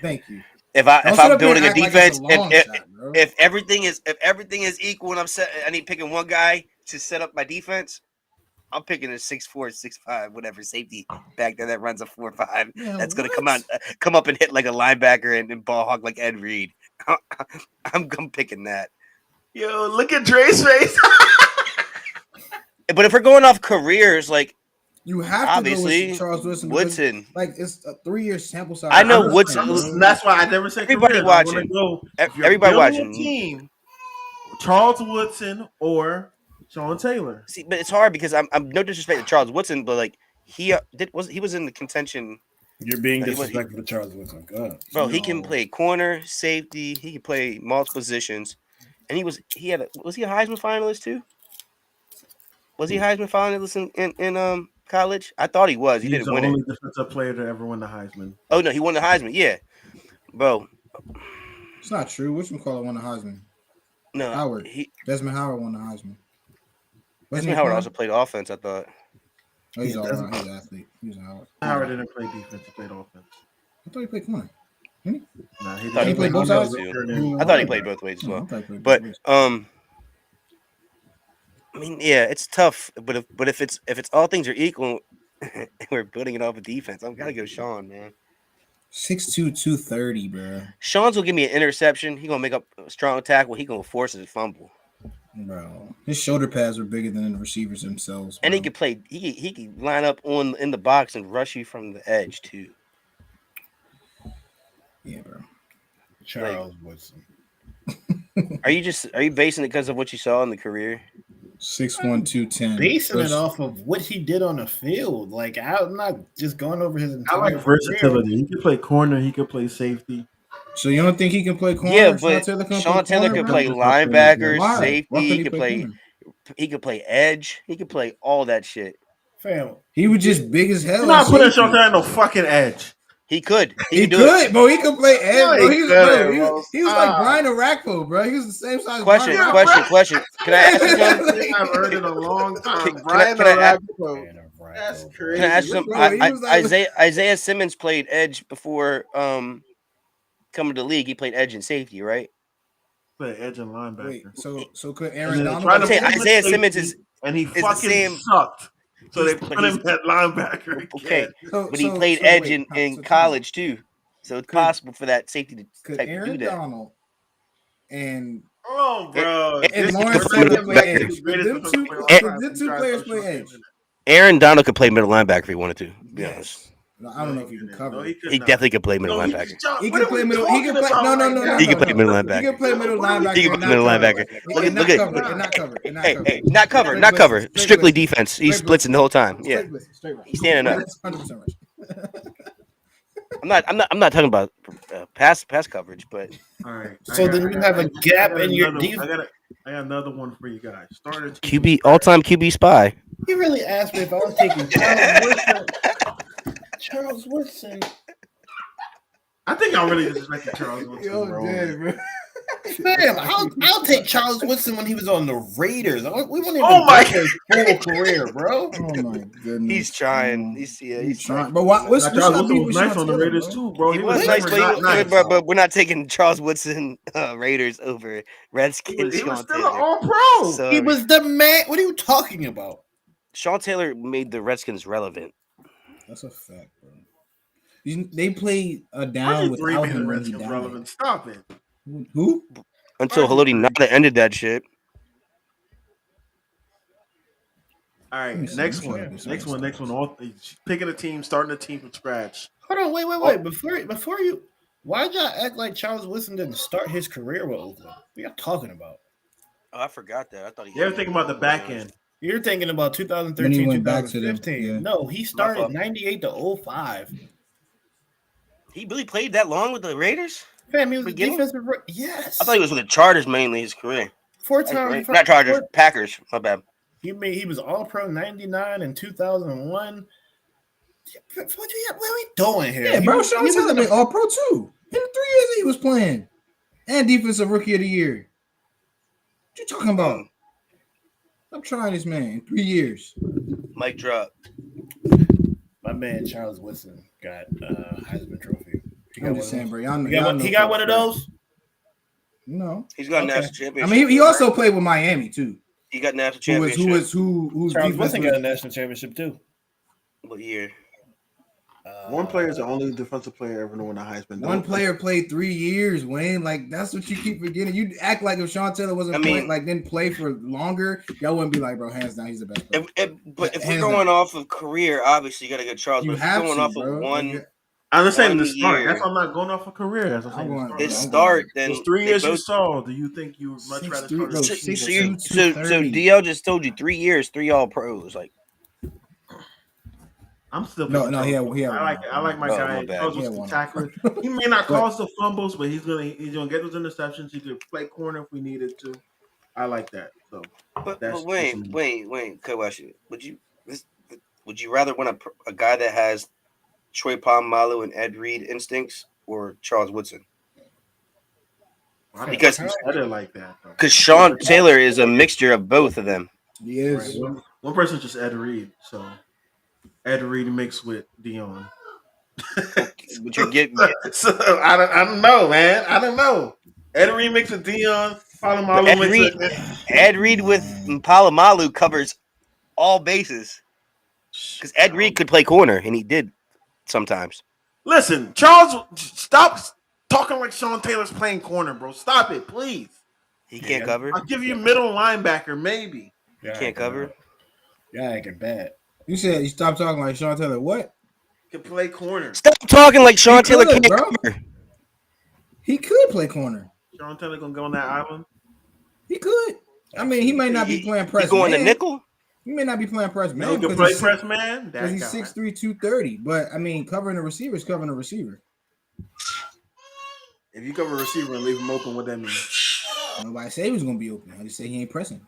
Thank you. If I'm building a defense, like if everything is equal and I need picking one guy to set up my defense, I'm picking a 6'4", 6'5", whatever safety back there that runs a 4.5. That's gonna come up and hit like a linebacker and ball hog like Ed Reed. I'm picking that. Yo, look at Dre's face. But if we're going off careers, like you have obviously, to go with Charles Woodson. Woodson. Like it's a 3-year sample size. I know Woodson. That's why I never said everybody careers. watching. Everybody watching. Team, Charles Woodson or Sean Taylor. See, but it's hard because I'm no disrespect to Charles Woodson, but like he was in the contention. You're being disrespectful to Charles Woodson. God. Bro, he can play corner, safety. He can play multiple positions, and was he a Heisman finalist too? Was he a Heisman finalist in college? I thought he was. He didn't win it. He's the only defensive player to ever win the Heisman. Oh no, he won the Heisman. Yeah, bro. It's not true. Which McCullough won the Heisman? No, Howard. Desmond Howard won the Heisman. Desmond Howard also played offense. I thought. Oh, he's all right. He's an athlete. He's Howard. Howard didn't play defense. He played offense. I thought he played corner. Nah, he played both sides. I thought he played both ways as well. But I mean, yeah, it's tough. But if it's all things are equal, and we're building it off of defense, I've got to go Sean, man. 6'2", 230, bro. Sean's gonna give me an interception. He gonna make up a strong tackle. He gonna force his fumble. Bro, his shoulder pads were bigger than the receivers themselves. Bro. And he could play. He could line up in the box and rush you from the edge too. Yeah, bro. Charles Woodson. Are you basing it because of what you saw in the career? 6'1", 210. Basing it off of what he did on the field. Like I'm not just going over his entire. I like versatility. He could play corner. He could play safety. So you don't think he can play corner? Yeah, but Sean Taylor could play linebacker, safety. He could play edge. He could play all that shit. Fam, he was just big as hell. You're not putting Sean Taylor on no fucking edge. He could. He could, bro. He could play edge. Bro. He was like Brian Arakpo, bro. He was the same size. Question. Can I ask you something? I've heard it a long time. Brian Arakpo. That's crazy. Can I ask you something? Isaiah Simmons played edge before coming to the league. He played edge and safety, right? Played edge and linebacker. Wait, so could Aaron Donald? Isaiah Simmons is he fucking sucked. So they put him at linebacker. Okay, but he played edge in college too, so it's possible for that safety to could type Aaron do that. Donald and bro, and Lawrence Taylor play edge. Them two players play edge. Aaron Donald could play middle linebacker if he wanted to. To be honest. No, I don't know if he can cover. He definitely could play middle linebacker. He can play middle. He can play. No. He can play middle linebacker. He can play middle linebacker. He can play middle linebacker. Look at. Hey, not cover. Strictly defense. He's blitzing the whole time. Yeah, he's standing up. 100% I'm not talking about pass coverage, but all right. So then you have a gap in your defense. I got another one for you guys. QB all-time QB spy. You really asked me if I was taking Charles Woodson. I think I really disrespected Charles Woodson. Bro. Man, I'll take Charles Woodson when he was on the Raiders. We wouldn't even his full career, bro. Oh my goodness. He's trying. He's trying. But what's Charles Woodson was nice on the Raiders too, bro. He was nice, but we're not taking Charles Woodson Raiders over Redskins. He was still an all-pro. So, he was the man. What are you talking about? Sean Taylor made the Redskins relevant. That's a fact, bro. They played down without him when he died. Relevant. Stop it. Who? Until Haloti Ngata ended that shit. All right, next one. All picking a team, starting a team from scratch. Hold on, wait. Before you, why'd y'all act like Charles Woodson didn't start his career with Oakland? What y'all talking about? Oh, I forgot that. I thought you were thinking about the back end. You're thinking about 2013, 2015. Yeah. No, he started 98 to 05. He really played that long with the Raiders? Fam, he was defensive. Yes. I thought he was with the Chargers mainly his career. Not Chargers, Packers. My bad. He was All-Pro 99 and 2001. What are we doing here? Yeah, bro. Sean Taylor made All-Pro too. In the 3 years that he was playing. And Defensive Rookie of the Year. What you talking about? I'm trying this man in 3 years. Mic drop. My man Charles Woodson got Heisman Trophy. I'm just saying, bro. He got one of those? No. He's got a national championship. I mean, he also played with Miami too. He got national championship. Who's Charles Woodson got a national championship too. What year? One player is the only defensive player ever to win a Heisman. One player played 3 years, Wayne. Like that's what you keep forgetting. You act like if Sean Taylor wasn't playing, like didn't play for longer, y'all wouldn't be like, bro, hands down, he's the best player. But if we're going off of career, obviously you got to get Charles. You but if have we're going to, off bro. of one. I'm just saying the start. Year. That's why I'm not going off a career. That's what I'm saying. His start. Then those 3 years you saw. Do you think you would much rather start? So DL just told you 3 years, 3 All Pros. Like I'm still no. He had I like my guy. Tackler. He may not cause the fumbles, but he's gonna get those interceptions. He could play corner if we needed to. I like that. So, but Wayne, question: Would you rather win a guy that has Troy Polamalu and Ed Reed instincts or Charles Woodson? Because you said it like that. Because Sean Taylor is a mixture of both of them. He is. Right. One person just Ed Reed, so Ed Reed mixed with Dion. But you're getting so I don't know, man. I don't know. Ed Reed mixed with Dion. Ed Reed with Polamalu covers all bases. Because Ed Reed could play corner, and he did sometimes. Listen, Charles, stop talking like Sean Taylor's playing corner, bro. Stop it, please. He can't cover. I'll give you middle linebacker, maybe. He can't cover. Yeah, I can bet. You said you stopped talking like Sean Taylor. What? Can play corner. Stop talking like Sean Taylor can't cover. He could play corner. Sean Taylor gonna go on that island? He could. I mean, he may not be playing press. He going to nickel? He may not be playing press man. He can play press man because he's 6'3", 230. But I mean, covering a receiver is covering a receiver. If you cover a receiver and leave him open, what that means? Nobody say he was gonna be open. I just say he ain't pressing.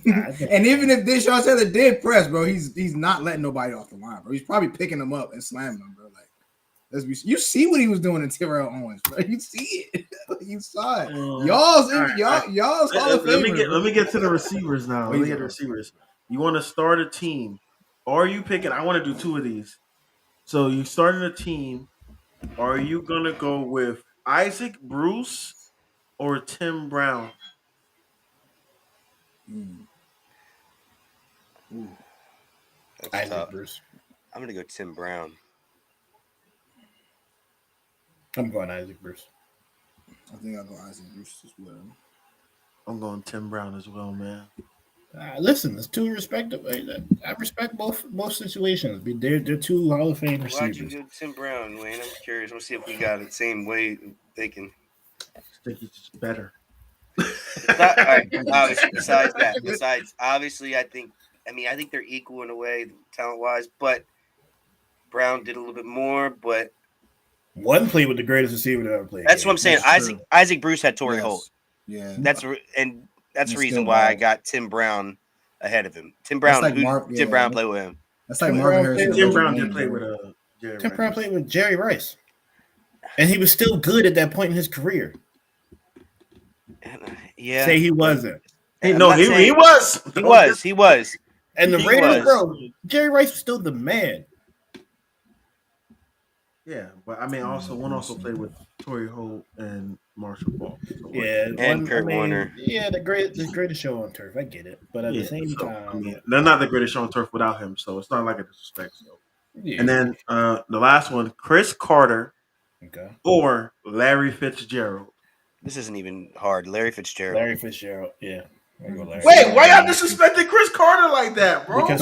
And even if Sean Taylor did press, bro, he's not letting nobody off the line, bro. He's probably picking them up and slamming them, bro. Like, you see what he was doing to Terrell Owens, bro. You see it. You saw it. Y'all's Hall of Fame. Let me get to the receivers now. Let me get the receivers. You want to start a team, or are you picking? I want to do 2 of these. So you starting a team. Are you gonna go with Isaac Bruce or Tim Brown? Isaac Bruce. I'm gonna go Tim Brown. I'm going Isaac Bruce. I think I'll go Isaac Bruce as well. I'm going Tim Brown as well, man. Listen, it's 2 respective. I respect both situations. They're 2 Hall of Fame receivers. Why'd you go Tim Brown, Wayne? I'm curious. We'll see if we got it same way thinking. I think he's just better. Obviously, besides, obviously, I think they're equal in a way, talent-wise, but Brown did a little bit more, but one played with the greatest receiver to ever play. That's what I'm saying. Isaac Bruce had Torrey Holt. Yeah. That's the reason why I got Tim Brown ahead of him. Tim Brown, Tim Brown played with him. That's like Marvin Harrison. Tim Brown did play with Jerry Tim Brown played with Jerry Rice. And he was still good at that point in his career. Yeah. Say he wasn't. He was. He was. And the Raiders, bro, Jerry Rice was still the man. Yeah, but I mean, one also played with Torrey Holt and Marshall Faulk. So and Kurt Warner. Yeah, the greatest show on turf. I get it, but at the same time, they're not the greatest show on turf without him. So it's not like a disrespect. So. Yeah. And then the last one, Chris Carter, or Larry Fitzgerald. This isn't even hard. Larry Fitzgerald. Yeah. Wait, why y'all disrespecting Chris Carter like that, bro? Because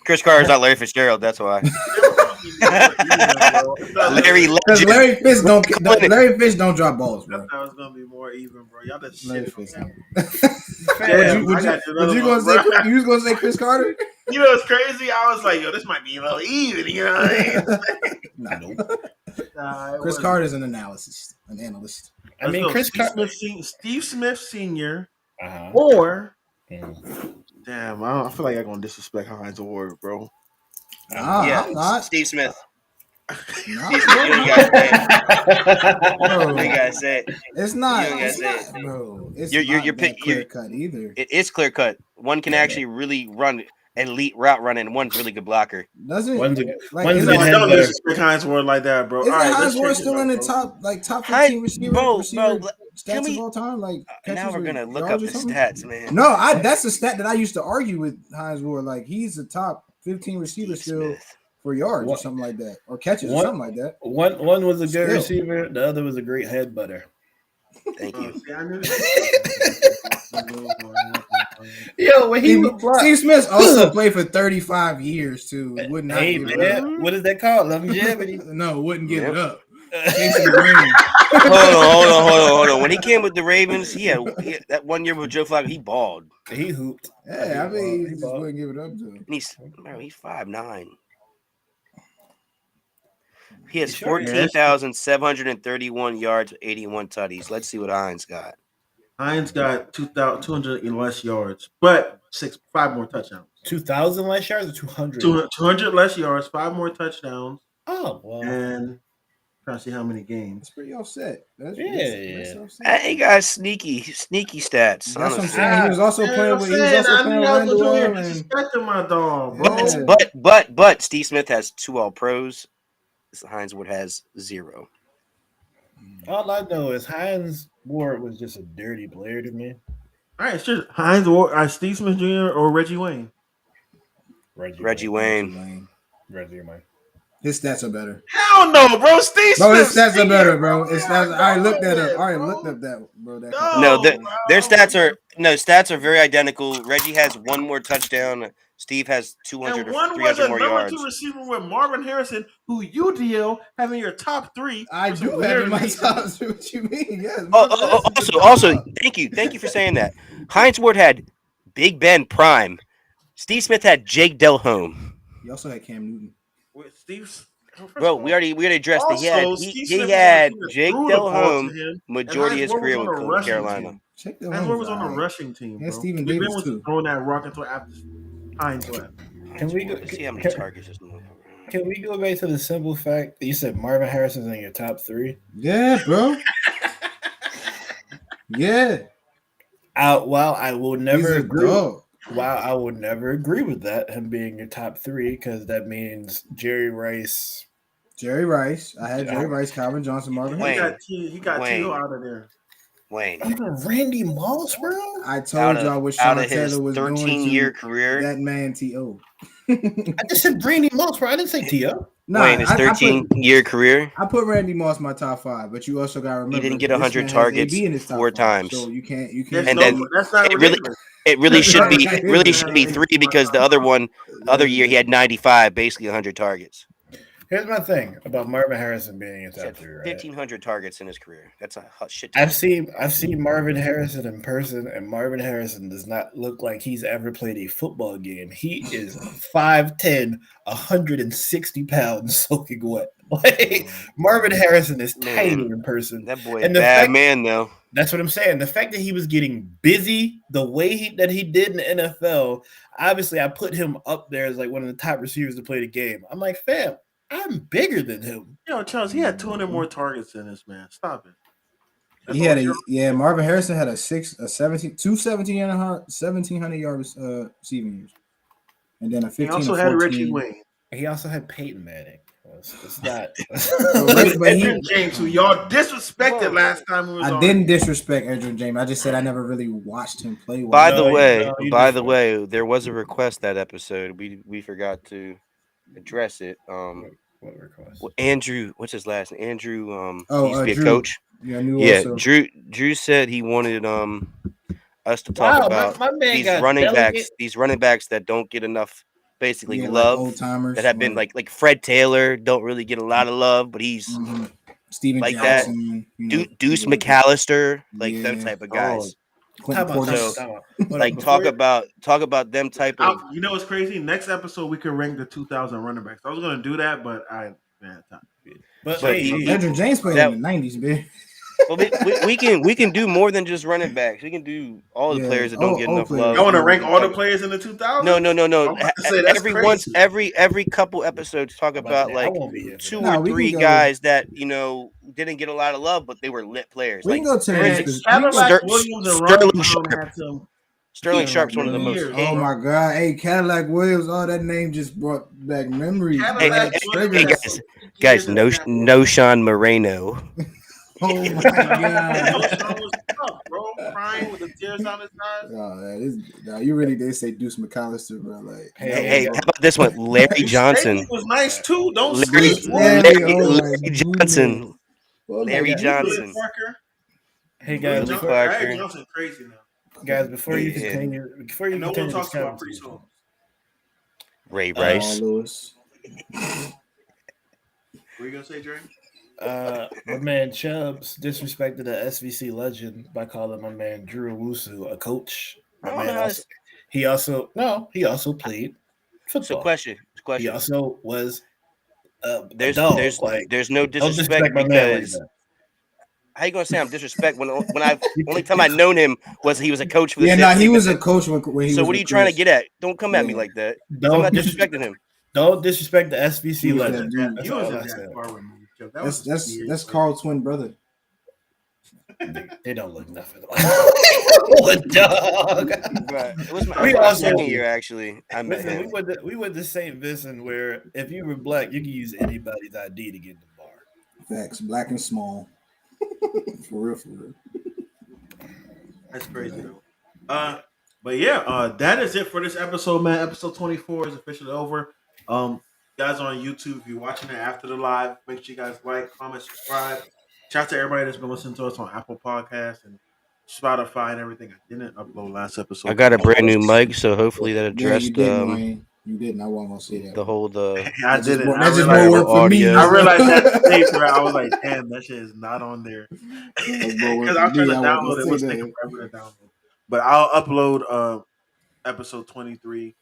Chris Carter's not Larry Fitzgerald. That's why. Larry Fitz don't drop balls, bro. That was gonna be more even, bro. Y'all just Larry shit. You was gonna say Chris Carter? You know what's crazy? I was like, yo, this might be a little even. You know what I mean? Chris Carter's an analyst. I mean, Steve Smith Sr. Or damn, I feel like I'm gonna disrespect Hines Ward, bro. I'm not. Steve Smith. No. You gotta say it. It's not, bro. You're clear cut either. It is clear cut. One can actually really run elite route running, and one's really good blocker. Does it? One's don't disrespect Hines Ward like that, bro. Isn't Hines Ward still in the top 15 receiver stats of all time? Like now we're gonna look up his stats, man. No, that's a stat that I used to argue with Hines Ward. Like he's a top 15 receiver still for yards or something like that, or catches or something like that. One was a good receiver. The other was a great head butter. Thank you. See, I knew Yo, when he would block, Steve Smith also played for 35 years too. Would not give it up. What is that called? Longevity? No, wouldn't give it up. Hold on. When he came with the Ravens, he had that 1 year with Joe Flacco. He balled. He hooped. Yeah, I mean, he just wouldn't give it up to him. He's 5'9". He has 14,731 yards, 81 tutties. Let's see what Hines got. Hines got 2,200 less yards, but 5 more touchdowns. 2,000 less yards or 200? 200 less yards, 5 more touchdowns. Oh, well. And trying to see how many games. That's pretty offset. That's offset. He got sneaky stats. That's what I'm saying. He was also playing with Randall. Disrespecting my dog, bro. But Steve Smith has 2 All-Pros. Hines Ward has 0. All I know is Hines Ward was just a dirty player to me. All right, sure. Hines Ward, Steve Smith Jr. or Reggie Wayne? Reggie Wayne. His stats are better. Hell no, bro. Steve Smith. Bro, his stats are better, bro. His stats. I looked that up. I looked up that, bro. Their stats are very identical. Reggie has 1 more touchdown. Steve has 200 or 300 more yards. Number 2 receiver with Marvin Harrison, who you DL having your top 3. I do have in my top 3. What you mean? Yes. Also, thank you for saying that. Hines Ward had Big Ben Prime. Steve Smith had Jake Delhomme. He also had Cam Newton. With Steve's. Bro, we already addressed it. He had Jake Delhomme majority of his career with Carolina. Hines Ward was on the rushing team. Yeah, Stephen Davis was throwing that rock until after Hines left. Can we go? See how many targets is moving? Can we go back to the simple fact that you said Marvin Harrison's in your top 3? Yeah, bro. Yeah. While I will never agree. While I would never agree with that, him being your top 3, because that means Jerry Rice. I had Jerry Rice, Calvin Johnson, Marvin Harrison. He got T.O. out of there. Wayne. Randy Moss, bro? I told y'all what Sean Taylor was doing 13-year career. That man T.O. I just said Randy Moss, bro. I didn't say T.O. Wayne, his 13-year career. I put Randy Moss in my top 5, but you also got to remember he didn't get 100 targets 4 times. So you can't. And then it really should be 3 because the other year he had 95, basically 100 targets. Here's my thing about Marvin Harrison being a top 3. Right? 1,500 targets in his career. That's a shit. I've seen Marvin Harrison in person, and Marvin Harrison does not look like he's ever played a football game. He is 5'10", 160 pounds, soaking wet. Like Marvin Harrison is tiny in person. That boy is a bad man, though. That's what I'm saying. The fact that he was getting busy the way that he did in the NFL, obviously, I put him up there as like one of the top receivers to play the game. I'm like, fam, I'm bigger than him. Yo, Charles, he had 200 more targets than this man. Stop it. Marvin Harrison had 1,700 yards receiving years, and then a 15. He also had Reggie Wayne. He also had Peyton Manning. It's not. Adrian James, who y'all disrespected last time we was on. I didn't disrespect Adrian James. I just said I never really watched him play. By the way, there was a request that episode. We forgot to address it. What request? Andrew, what's his last name? Andrew. He used to be a coach. Drew said he wanted us to talk about these running backs that don't get enough basically love, like old-timers, that have been like Fred Taylor don't really get a lot of love, but he's Steven like Jackson, that. Deuce McAllister, like them type of guys. Talk about them type of. You know what's crazy? Next episode we could rank the 2000 running backs. I was gonna do that, but I ran out of time. But Andrew James played in the 90s, man. Well, we can do more than just running backs. We can do all the players that don't get enough love. I want to rank all the players in the 2000s. No. Every couple episodes talk about like 2 or 3 guys that didn't get a lot of love, but they were lit players. We can go to Sterling Sharp's one of the most. Oh my God! Hey, Cadillac Williams. Oh, that name just brought back memories. Hey, guys, no Sean Moreno. Oh my God! Bro, crying with a tears down his eyes. You really did say Deuce McAllister, bro. Like, hey, how about this one? Larry Johnson was nice too. Don't Larry Johnson. Larry Johnson. Hey guys, Larry Johnson crazy now. Guys, before you continue, no one talks about Priest Holmes. Ray Rice. Lewis. What are you gonna say, Dre? My man Chubbs disrespected the SVC legend by calling my man Drew Owusu a coach. He also played football. So question. He also was there's no disrespect because how you gonna say I'm disrespect when I only time I known him was he was a coach for the he was a coach when he so was what are you trying to get at? Don't come at me like that. I'm not disrespecting him. Don't disrespect the SVC legend. That's Carl's twin brother. They don't look nothing like what dog. It was my second year actually. We went to St. Vincent where if you were black, you could use anybody's ID to get in the bar. Facts, black and small. For real. That's crazy though. But yeah, that is it for this episode, man. Episode 24 is officially over. Guys on YouTube, if you're watching it after the live, make sure you guys like, comment, subscribe. Shout out to everybody that's been listening to us on Apple Podcasts and Spotify and everything. I didn't upload last episode. I got a brand new mic, so hopefully that addressed you didn't. I wasn't gonna say that. The whole I didn't. That's just more work for me. I realized that today, I was like, damn, that shit is not on there. Because I'm trying to download it. It was taking forever to download. But I'll upload episode 23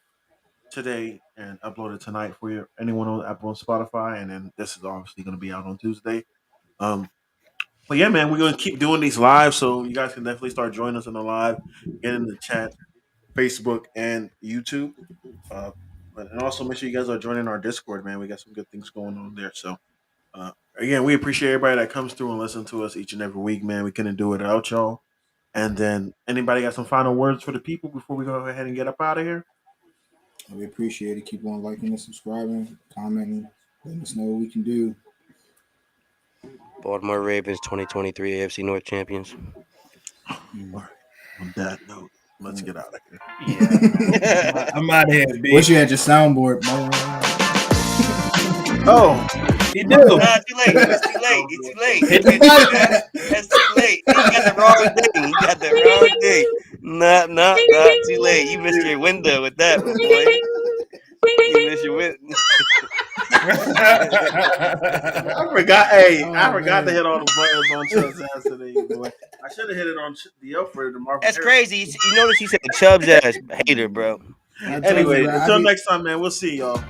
today and upload it tonight for you. Anyone on Apple and Spotify, and then this is obviously going to be out on Tuesday. But yeah, man, we're going to keep doing these live, so you guys can definitely start joining us in the live, get in the chat, Facebook and YouTube. And also make sure you guys are joining our Discord, man. We got some good things going on there. So again, we appreciate everybody that comes through and listens to us each and every week, man. We couldn't do it without y'all. And then anybody got some final words for the people before we go ahead and get up out of here? We appreciate it. Keep on liking and subscribing, commenting, letting us know what we can do. Baltimore Ravens 2023 AFC North champions. All right. On that note, let's get out of here. Yeah. I'm out of here, bitch. Wish you had your soundboard, boy. Oh. He do. Too late. It's too late. That's too late. You got the wrong thing. Not too late. You missed your window with that one, boy. You missed your window. I forgot to hit all the buttons on Chubb's ass today, boy. I should have hit it on the up for the Marvel. That's crazy. You notice he said Chubb's ass hater, bro. Anyway, until next time, man. We'll see y'all.